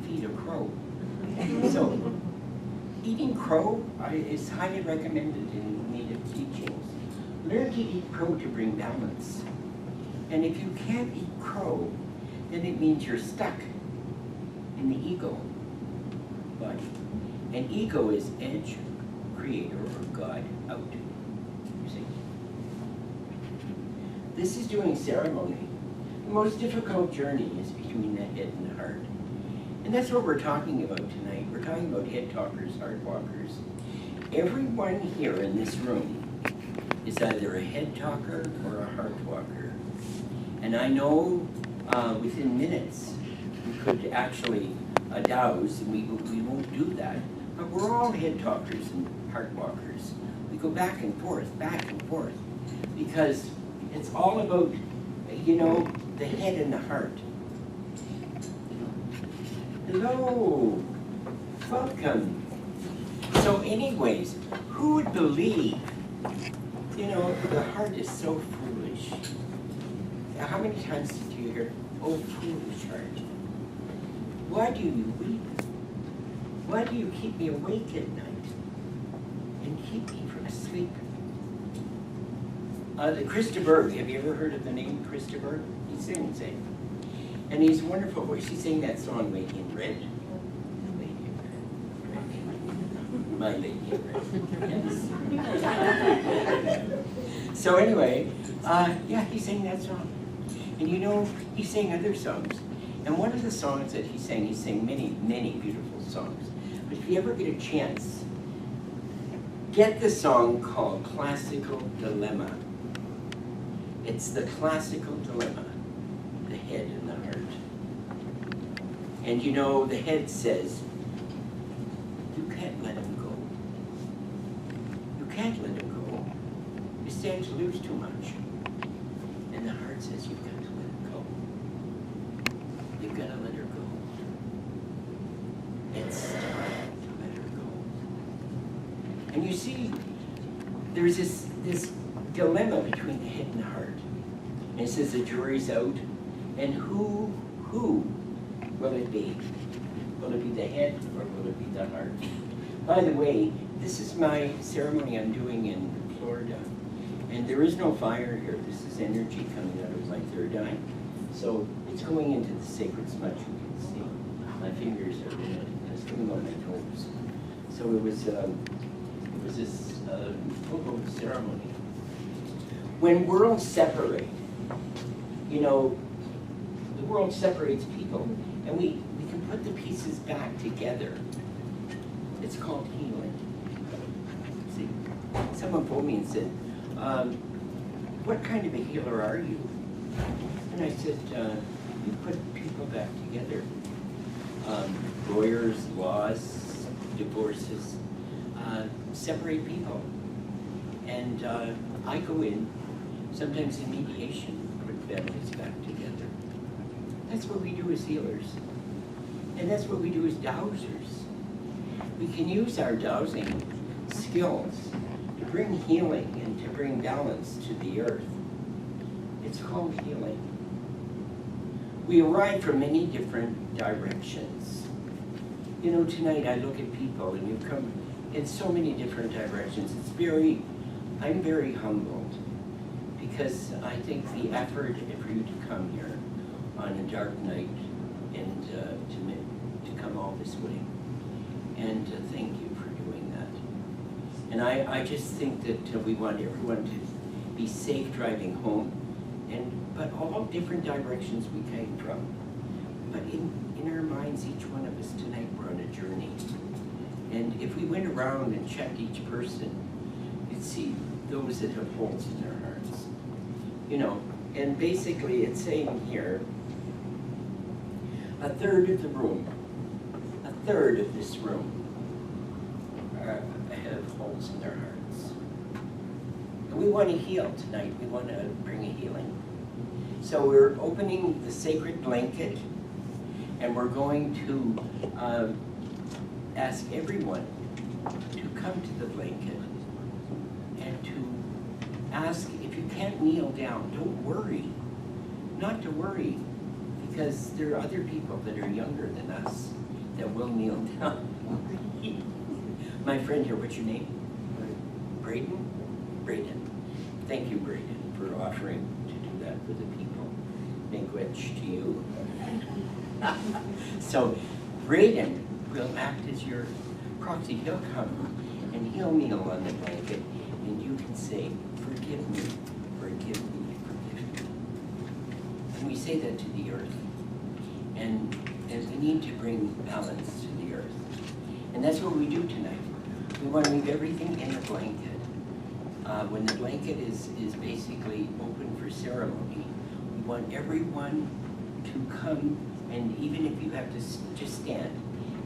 feed of crow. So eating crow is highly recommended in Native teachings. Learn to eat crow to bring balance. And if you can't eat crow, then it means you're stuck in the ego body. And ego is edge, creator, or God out. You see? This is doing ceremony. The most difficult journey is between the head and the heart. And that's what we're talking about tonight. We're talking about head talkers, heart walkers. Everyone here in this room is either a head talker or a heart walker. And I know within minutes we could actually douse, and we won't do that. But we're all head talkers and heart walkers. We go back and forth, because it's all about, you know, the head and the heart. Hello, welcome. So anyways, who would believe, you know, the heart is so foolish. How many times did you hear, oh, foolish heart? Why do you weep? Why do you keep me awake at night and keep me from sleep? The Christopher, have you ever heard of the name Christopher? He sings it. And he's a wonderful voice. He sang that song, Lady in Red. Lady in Red. My Lady in Red. Yes. So anyway, yeah, he sang that song. And you know, he sang other songs. And one of the songs that he sang many, many beautiful songs. But if you ever get a chance, get the song called Classical Dilemma. It's the classical dilemma, the head and the heart. And you know, the head says, you can't let him go. You can't let him go. You stand to lose too much. And the heart says, you've got to let him go. You've got to let her go. It's time to let her go. And you see, there's this dilemma between the head and the heart. And it says the jury's out, and who will it be? Will it be the head or will it be the heart? By the way, this is my ceremony I'm doing in Florida. And there is no fire here. This is energy coming out of my third eye. So it's going into the sacred smudge, you can see. My fingers are sitting on my toes. So it was this full ceremony. When worlds separate, you know, the world separates people, and we can put the pieces back together. It's called healing. See, someone phoned me and said, what kind of a healer are you? And I said, you put people back together. Lawyers, laws, divorces, separate people. And I go in, sometimes in mediation, with families That's what we do as healers. And that's what we do as dowsers. We can use our dowsing skills to bring healing and to bring balance to the earth. It's called healing. We arrive from many different directions. You know, tonight I look at people and you've come in so many different directions. I'm very humbled because I think the effort for you to come here on a dark night and to come all this way. And thank you for doing that. And I just think that we want everyone to be safe driving home, but all different directions we came from. But in our minds, each one of us tonight, we're on a journey. And if we went around and checked each person, you'd see those that have holes in their hearts. You know, and basically it's saying here, a third of the room, a third of this room have holes in their hearts. And we want to heal tonight. We want to bring a healing. So we're opening the sacred blanket, and we're going to ask everyone to come to the blanket and to ask, if you can't kneel down, don't worry. Not to worry, because there are other people that are younger than us that will kneel down. My friend here, what's your name? Braden? Braden. Thank you, Braden, for offering to do that for the people. Miigwech to you. So Braden will act as your proxy. He'll come and he'll kneel on the blanket, and you can say, forgive me, forgive me, forgive me. And we say that to the earth. And we need to bring balance to the earth. And that's what we do tonight. We want to leave everything in the blanket. When the blanket is basically open for ceremony, we want everyone to come, and even if you have to just stand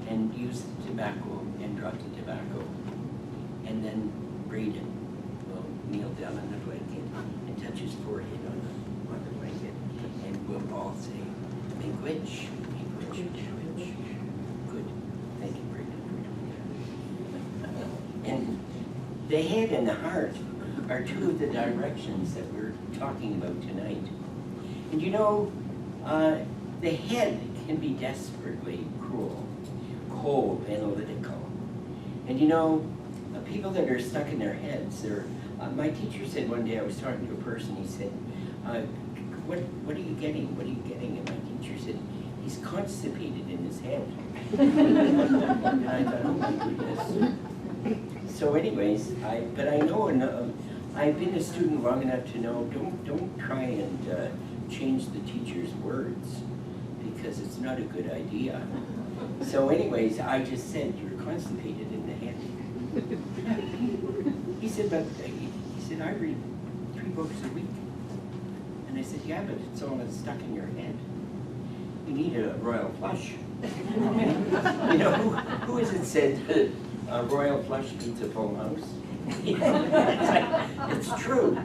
and use the tobacco and drop the tobacco, and then Braden will kneel down on the blanket and touch his forehead on the blanket, and we'll all say, Miigwech, Miigwech, Miigwech. Good. Thank you, Braden, for doing that. And the head and the heart are two of the directions that we're talking about tonight. And you know, the head can be desperately cruel, cold, analytical. And you know, people that are stuck in their heads, my teacher said one day, I was talking to a person, he said, what are you getting? What are you getting? And my teacher said, he's constipated in his head. And I thought, oh my goodness. So anyways, but I know, I've been a student long enough to know, don't try and change the teacher's words, because it's not a good idea. So anyways, I just said, you're constipated in the head. He said, I read 3 books a week. And I said, yeah, but it's all that's stuck in your head. You need a royal flush. You know, who is it said, a royal flush beats a full house? It's true.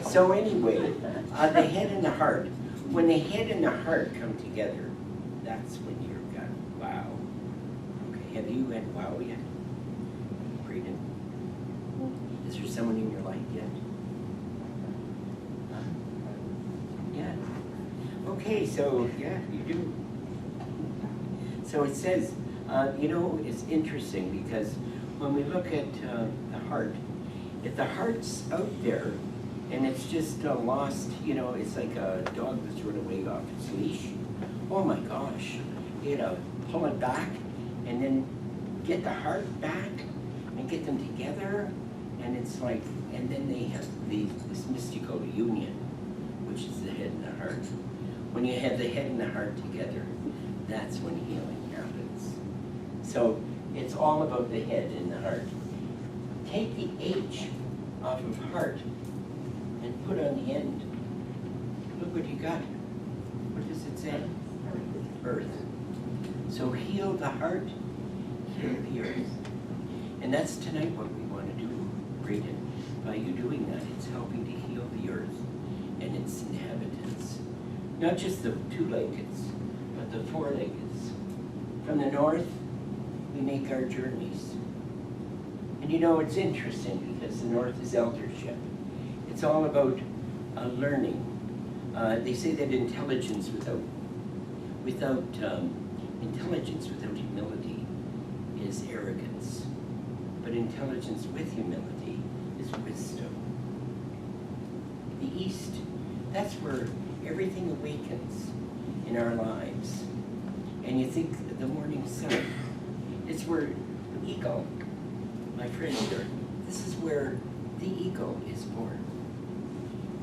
So anyway, the head and the heart. When the head and the heart come together, that's when you've got wow. Okay, have you had wow yet? Braden? Is there someone in your life yet? Yeah. Okay, so yeah, you do. So it says, you know, it's interesting because when we look at the heart, if the heart's out there and it's just lost, you know, it's like a dog that's run away off its leash. Oh my gosh, you know, pull it back and then get the heart back and get them together, and it's like, and then they have this mystical union, which is the head and the heart. When you have the head and the heart together, that's when healing happens. So it's all about the head and the heart. Take the H off of heart and put on the end. Look what you got. What does it say? Earth. So heal the heart, heal the earth. And that's tonight what we want to do, Braden. By you doing that, it's helping to heal the earth and its inhabitants. Not just the 2 blankets, the four-leggeds. From the north, we make our journeys. And you know, it's interesting because the north is eldership. It's all about learning. They say that intelligence without intelligence without humility is arrogance. But intelligence with humility is wisdom. The east, that's where everything awakens in our lives. And you think the morning sun, it's where the eagle, my friend here, this is where the eagle is born.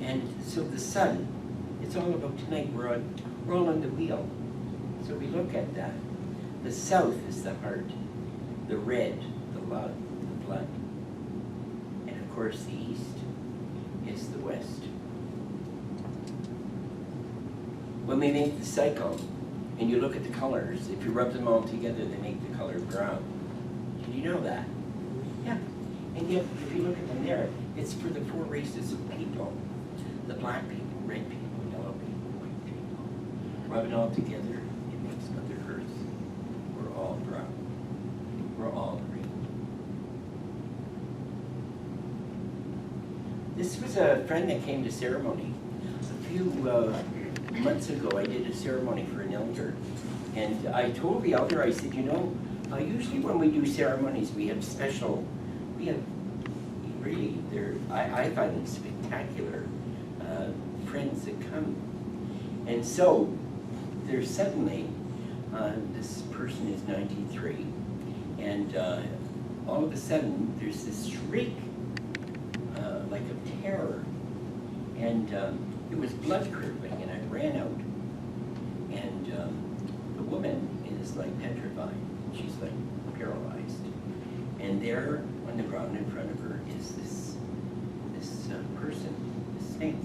And so the sun, it's all about tonight, we're all on the wheel. So we look at that. The south is the heart, the red, the love, the blood. And of course the east is the west. When we make the cycle, and you look at the colors, if you rub them all together, they make the color brown. Did you know that? Yeah. And yet, if you look at them there, it's for the four races of people. The black people, red people, yellow people, white people. Rub it all together, it makes Mother Earth. We're all brown. We're all green. This was a friend that came to ceremony. A few months ago, I did a ceremony for an elder. And I told the elder, I said, you know, usually when we do ceremonies, we have really, I find them spectacular friends that come. And so, there's suddenly, this person is 93, and all of a sudden, there's this shriek, like of terror. And it was blood curdling, and I ran out. And the woman is like petrified. She's like paralyzed. And there on the ground in front of her is this person, this snake.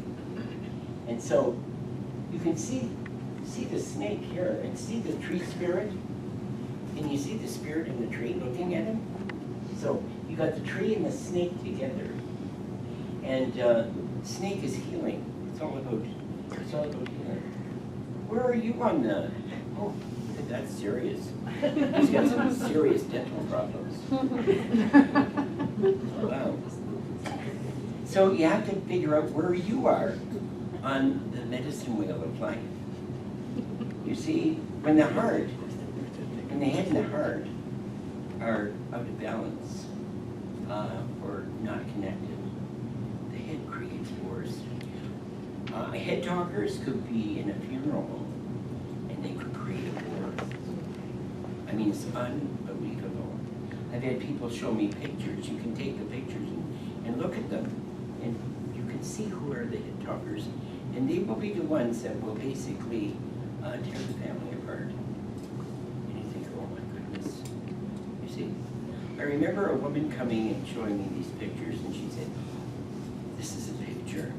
And so you can see the snake here and see the tree spirit. And you see the spirit in the tree looking at him. So you got the tree and the snake together. And snake is healing. It's all about healing. Where are you on the, oh, that's serious. He's got some serious dental problems. Wow. So you have to figure out where you are on the medicine wheel of life. You see, when the head and the heart are out of balance or not connected, the head creates wars. Head talkers could be in a funeral home and they could create a war. I mean, it's unbelievable. I've had people show me pictures. You can take the pictures and look at them, and you can see who are the head talkers, and they will be the ones that will basically tear the family apart. And you think, oh my goodness. You see, I remember a woman coming and showing me these pictures, and she said, this is a picture.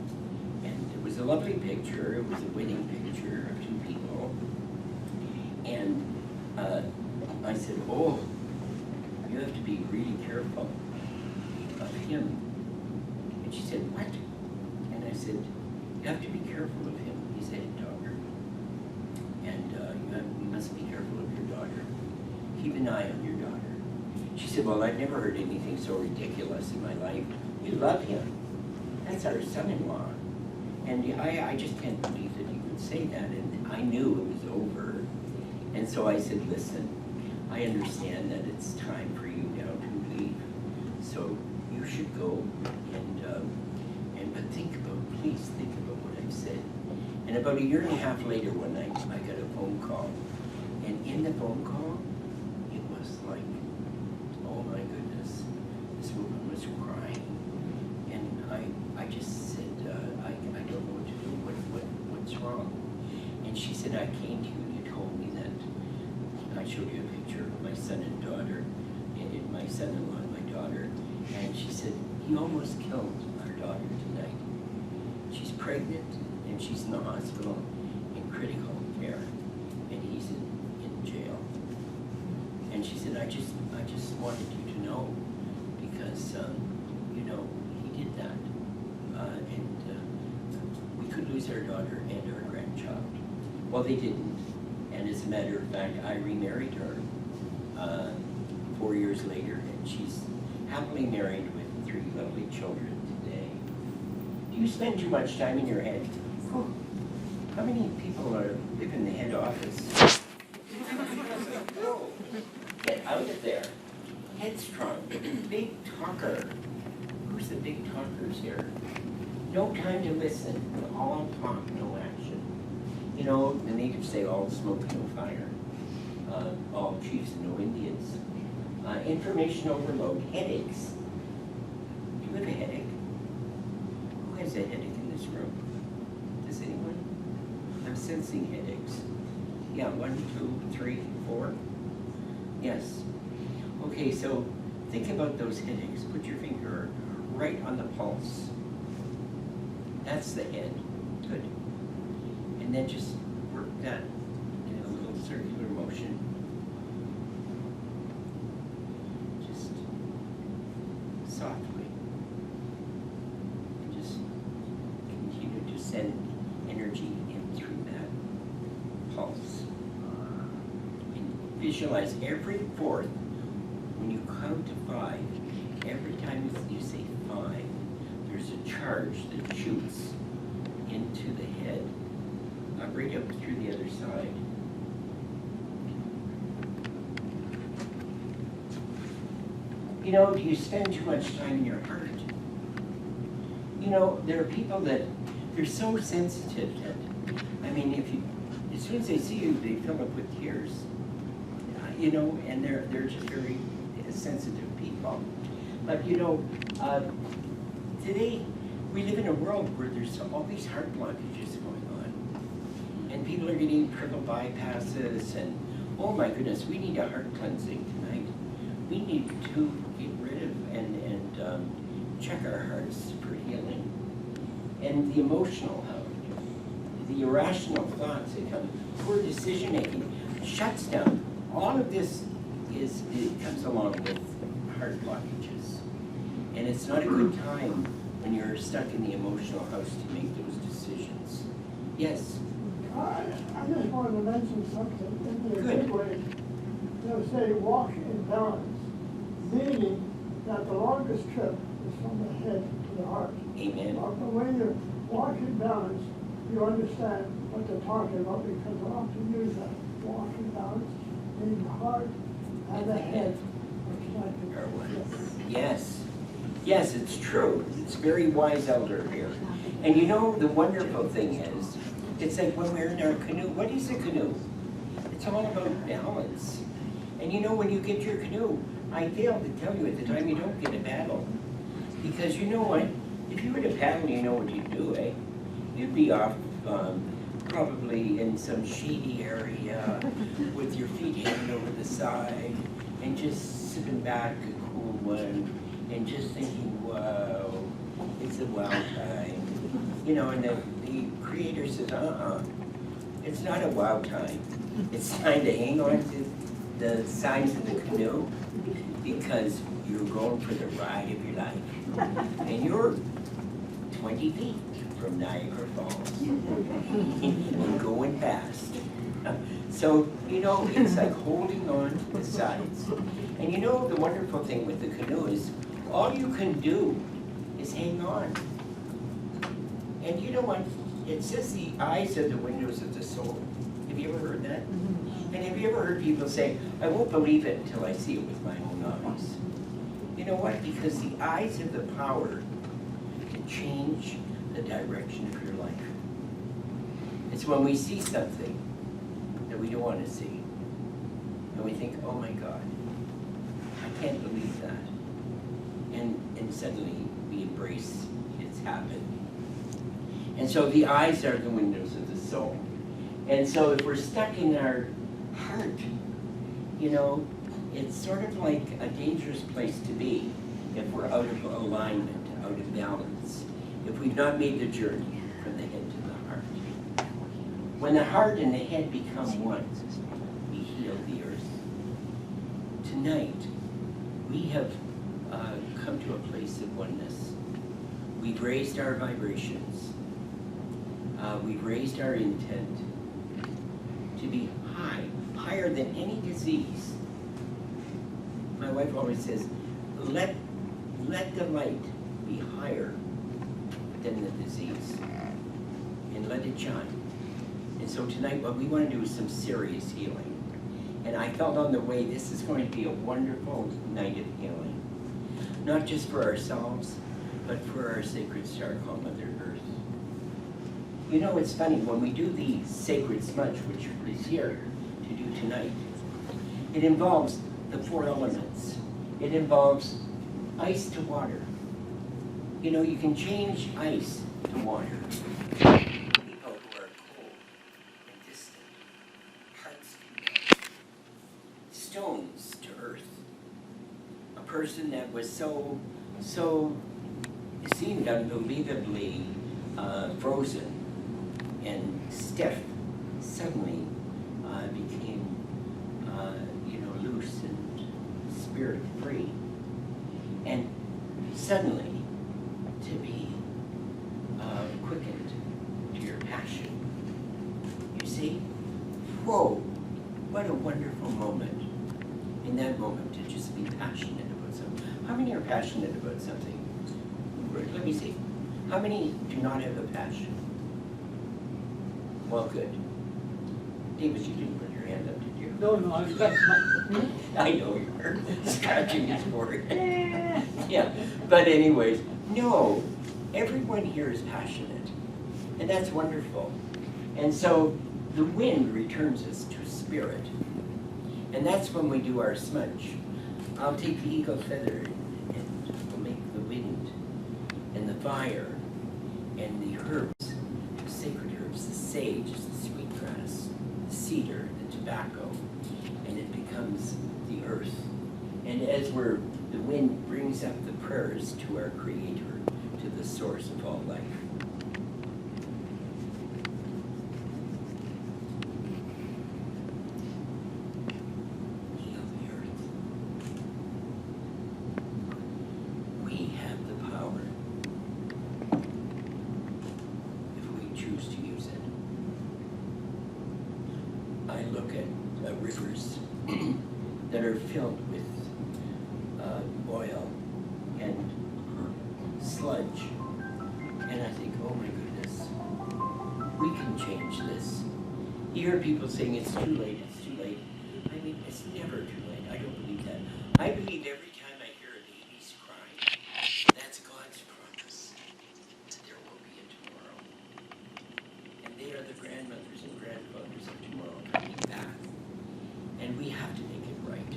And it was a lovely picture. It was a wedding picture of two people. And I said, oh, you have to be really careful of him. And she said, what? And I said, you have to be careful of him. He's a head talker. And you must be careful of your daughter. Keep an eye on your daughter. She said, well, I've never heard anything so ridiculous in my life. You love him. That's our son-in-law. And I just can't believe that you would say that. And I knew it was over. And so I said, listen, I understand that it's time for you now to leave. So you should go but please think about what I've said. And about a year and a half later, one night, I got a phone call. And in the phone call, it was like, oh my goodness, this woman was crying. And I just said, I don't know what to do, what's wrong? And she said, I came to you and you told me that. I showed you a picture of my son and daughter, and my son-in-law and my daughter. And she said, he almost killed our daughter tonight. She's pregnant and she's in the hospital in critical care, and he's in jail. And she said, I just wanted you to know, because you know, he did that. And we could lose our daughter and our grandchild. Well, they didn't. And as a matter of fact, I remarried her 4 years later, and she's happily married with 3 lovely children today. Do you spend too much time in your head? How many people live in the head office? Whoa. Get out of there. Headstrong, big talker. Who's the big talkers here? No time to listen, all talk, no action. You know, the natives say all smoke, no fire. All chiefs, no Indians. Information overload, headaches. Do you have a headache? Who has a headache in this room? Does anyone? I'm sensing headaches. Yeah, 1, 2, 3, 4. Yes. Okay, so think about those headaches. Put your finger right on the pulse. That's the head. Good. And then just work that in a little circular motion. Just softly. And just continue to send energy in through that pulse. And visualize every fourth. When you count to 5, every time you say 5, there's a charge that shoots into the head, right up through the other side. You know, do you spend too much time in your heart? You know, there are people that, they're so sensitive that, I mean, as soon as they see you, they fill up with tears. You know, and they're just very sensitive people. But you know, today we live in a world where there's all these heart blockages going on. And people are getting triple bypasses and, oh my goodness, we need a heart cleansing tonight. We need to get rid of and check our hearts for healing. And the emotional health, the irrational thoughts that come, poor decision making, shuts down. All of this it comes along with heart blockages. And it's not a good time when you're stuck in the emotional house to make those decisions. Yes? I just wanted to mention something in the Good. big way. They'll say walk in balance, meaning that the longest trip is from the head to the heart. Amen. But when you walk in balance, you understand what they're talking about because I often use that walk in balance, meaning the heart and the head. Are one. Yes. Yes, it's true. It's very wise elder here. And you know, the wonderful thing is, it's like when we're in our canoe. What is a canoe? It's all about balance. And you know, when you get your canoe, I failed to tell you at the time, you don't get a paddle. Because you know what? If you were to paddle, you know what you'd do, eh? You'd be off probably in some shady area with your feet hanging over the side and just sitting back, a cool one, and just thinking, wow, it's a wild time. You know, and the creator says, it's not a wild time. It's time to hang on to the sides of the canoe because you're going for the ride of your life. And you're 20 feet from Niagara Falls and going fast. So, you know, it's like holding on to the sides. And you know, the wonderful thing with the canoe is all you can do is hang on. And you know what? It says the eyes are the windows of the soul. Have you ever heard that? And have you ever heard people say, I won't believe it until I see it with my own eyes? You know what? Because the eyes have the power to change the direction of your life. It's when we see something that we don't want to see. And we think, oh my God, I can't believe that. And suddenly we embrace it's happened. And so the eyes are the windows of the soul. And so if we're stuck in our heart, you know, it's sort of like a dangerous place to be if we're out of alignment, out of balance, if we've not made the journey from the head to the heart. When the heart and the head become one, we heal the earth. Tonight, we have come to a place of oneness. We've raised our vibrations. We've raised our intent to be high than any disease. My wife always says, let the light be higher than the disease, and let it shine. And so tonight, what we want to do is some serious healing. And I felt on the way, this is going to be a wonderful night of healing. Not just for ourselves, but for our sacred star called Mother Earth. You know, it's funny, when we do the sacred smudge, which is here to do tonight, it involves the 4 elements. It involves ice to water. You know, you can change ice to water. People who are cold and distant, hearts can melt. Stones to earth. A person that was so seemed unbelievably frozen and stiff suddenly became, loose and spirit free. And suddenly to be quickened to your passion. You see? Whoa, what a wonderful moment. In that moment to just be passionate about something. How many are passionate about something? Let me see. How many do not have a passion? Well, good. Davis, you didn't put your hand up, did you? No, I was I know you were scratching his forehead. Yeah, but anyways, no, everyone here is passionate, and that's wonderful. And so the wind returns us to spirit, and that's when we do our smudge. I'll take the eagle feather and we'll make the wind and the fire and the herbs, the sacred herbs, the sage, the sweetgrass, the cedar, the tobacco, and it becomes the earth. And as the wind brings up the prayers to our Creator, to the source of all life. Heal the earth. We have the power if we choose to use it. I look at rivers that are filled with oil and sludge, and I think, oh my goodness, we can change this. You hear people saying it's too late, it's too late. I mean, it's never too late. I don't believe that. I believe every time I hear a baby's cry, that's God's promise that there will be a tomorrow. And they are the grandmothers and grandfathers of tomorrow coming back. And we have to make it right,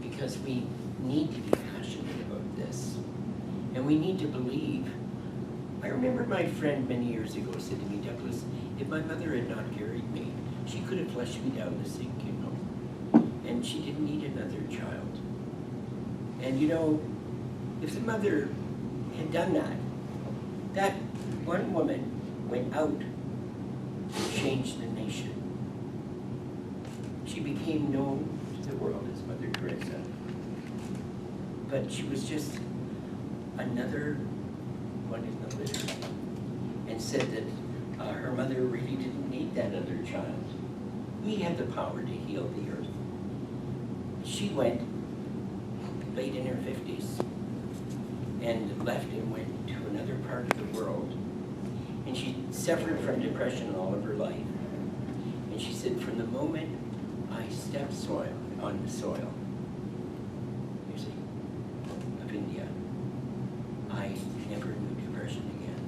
because we need to be passionate about this, and we need to believe. I remember my friend many years ago said to me, Douglas, if my mother had not carried me, she could have flushed me down the sink, you know, and she didn't need another child. And you know, if the mother had done that, that one woman went out and changed the nation. She became known to the world as Mother Teresa. But she was just another one in the litter, and said that her mother really didn't need that other child. We had the power to heal the earth. She went late in her 50s and left and went to another part of the world. And she suffered from depression all of her life. And she said, from the moment I stepped on the soil, you see, of India, I never knew depression again.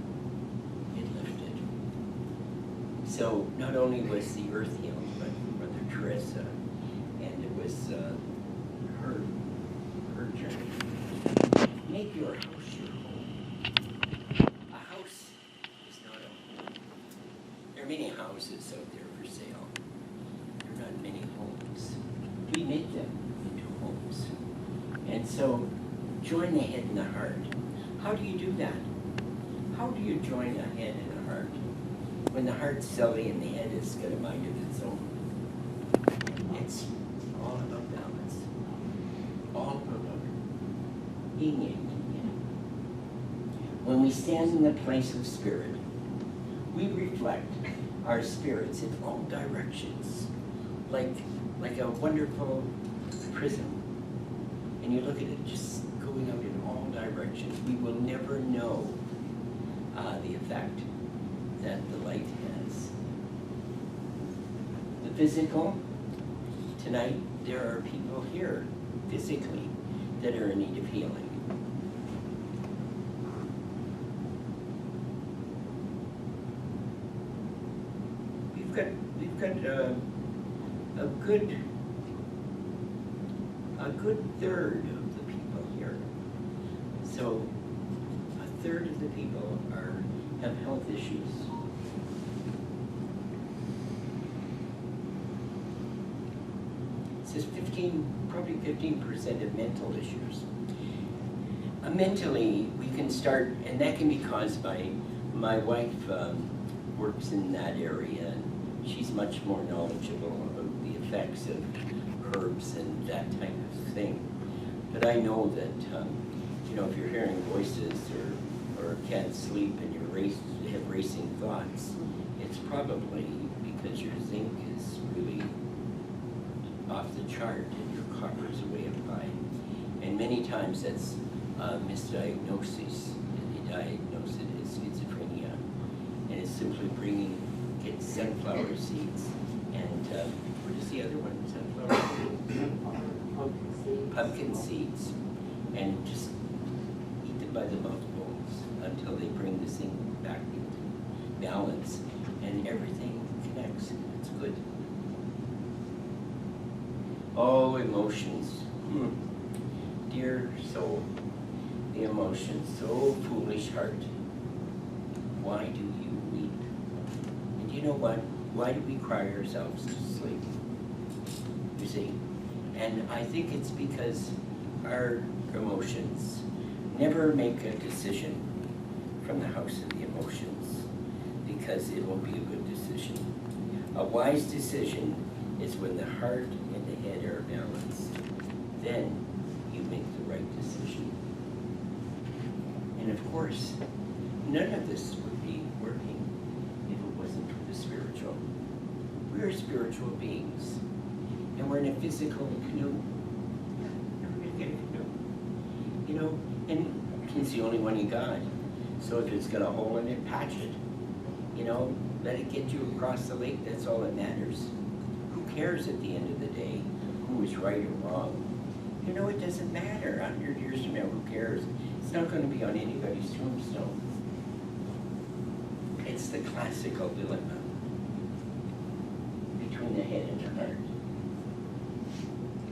It lifted. So not only was the earth healed, but Mother Teresa, and it was her journey. Make your house your home. A house is not a home. There are many houses out there for sale. There are not many homes. We make them into homes. And so, join the head and the heart. How do you do that? How do you join a head and a heart when the heart's silly and the head has got a mind of its own? It's all about balance. All about yin and yang. When we stand in the place of spirit, we reflect our spirits in all directions. like a wonderful prism. And you look at it just going out in all directions. We will never know the effect that the light has. The physical, tonight there are people here physically that are in need of healing. We've got a good third of the people here. So a third of the people have health issues. It says probably 15% of mental issues. Mentally, we can start, and that can be caused by, my wife works in that area, and she's much more knowledgeable about the effects of herbs and that type of thing. But I know that, if you're hearing voices or can't sleep and you have racing thoughts, it's probably because your zinc is really off the chart and your copper is way up high. And many times that's misdiagnosis, and they diagnose it as schizophrenia. And it's simply get sunflower seeds and, what is the other one, sunflower seeds? Pumpkin seeds. And just eat them by the mouthfuls until they bring the zinc back into balance, and everything connects. It's good. Oh, emotions. Dear soul, the emotions, so foolish heart. Why do you weep? And you know what? Why do we cry ourselves to sleep? You see? And I think it's because our emotions never make a decision from the house of the emotions, because it won't be a good decision. A wise decision is when the heart and the head are balanced. Then you make the right decision. And of course, none of this would be working if it wasn't for the spiritual. We are spiritual beings, and we're in a physical canoe. Never gonna get a canoe. And it's the only one you got. So if it's got a hole in it, patch it. Let it get you across the lake, that's all that matters. Who cares at the end of the day who is right or wrong? It doesn't matter. 100 years from now, who cares? It's not going to be on anybody's tombstone. It's the classical dilemma between the head and the heart.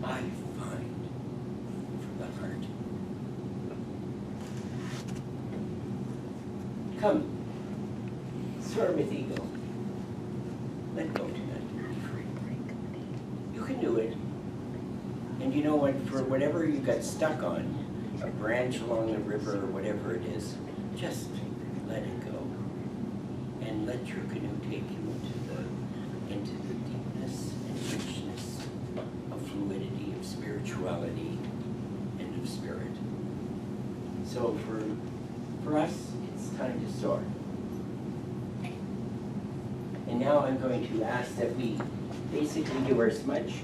I find from the heart. Come, soar with eagle. Let go tonight. Be free. You can do it. And you know what? For whatever you got stuck on, a branch along the river or whatever it is, just let it go. And let your canoe take you into the deepness and richness of fluidity, of spirituality, and of spirit. So for us, it's time to soar. And now I'm going to ask that we basically do our smudge.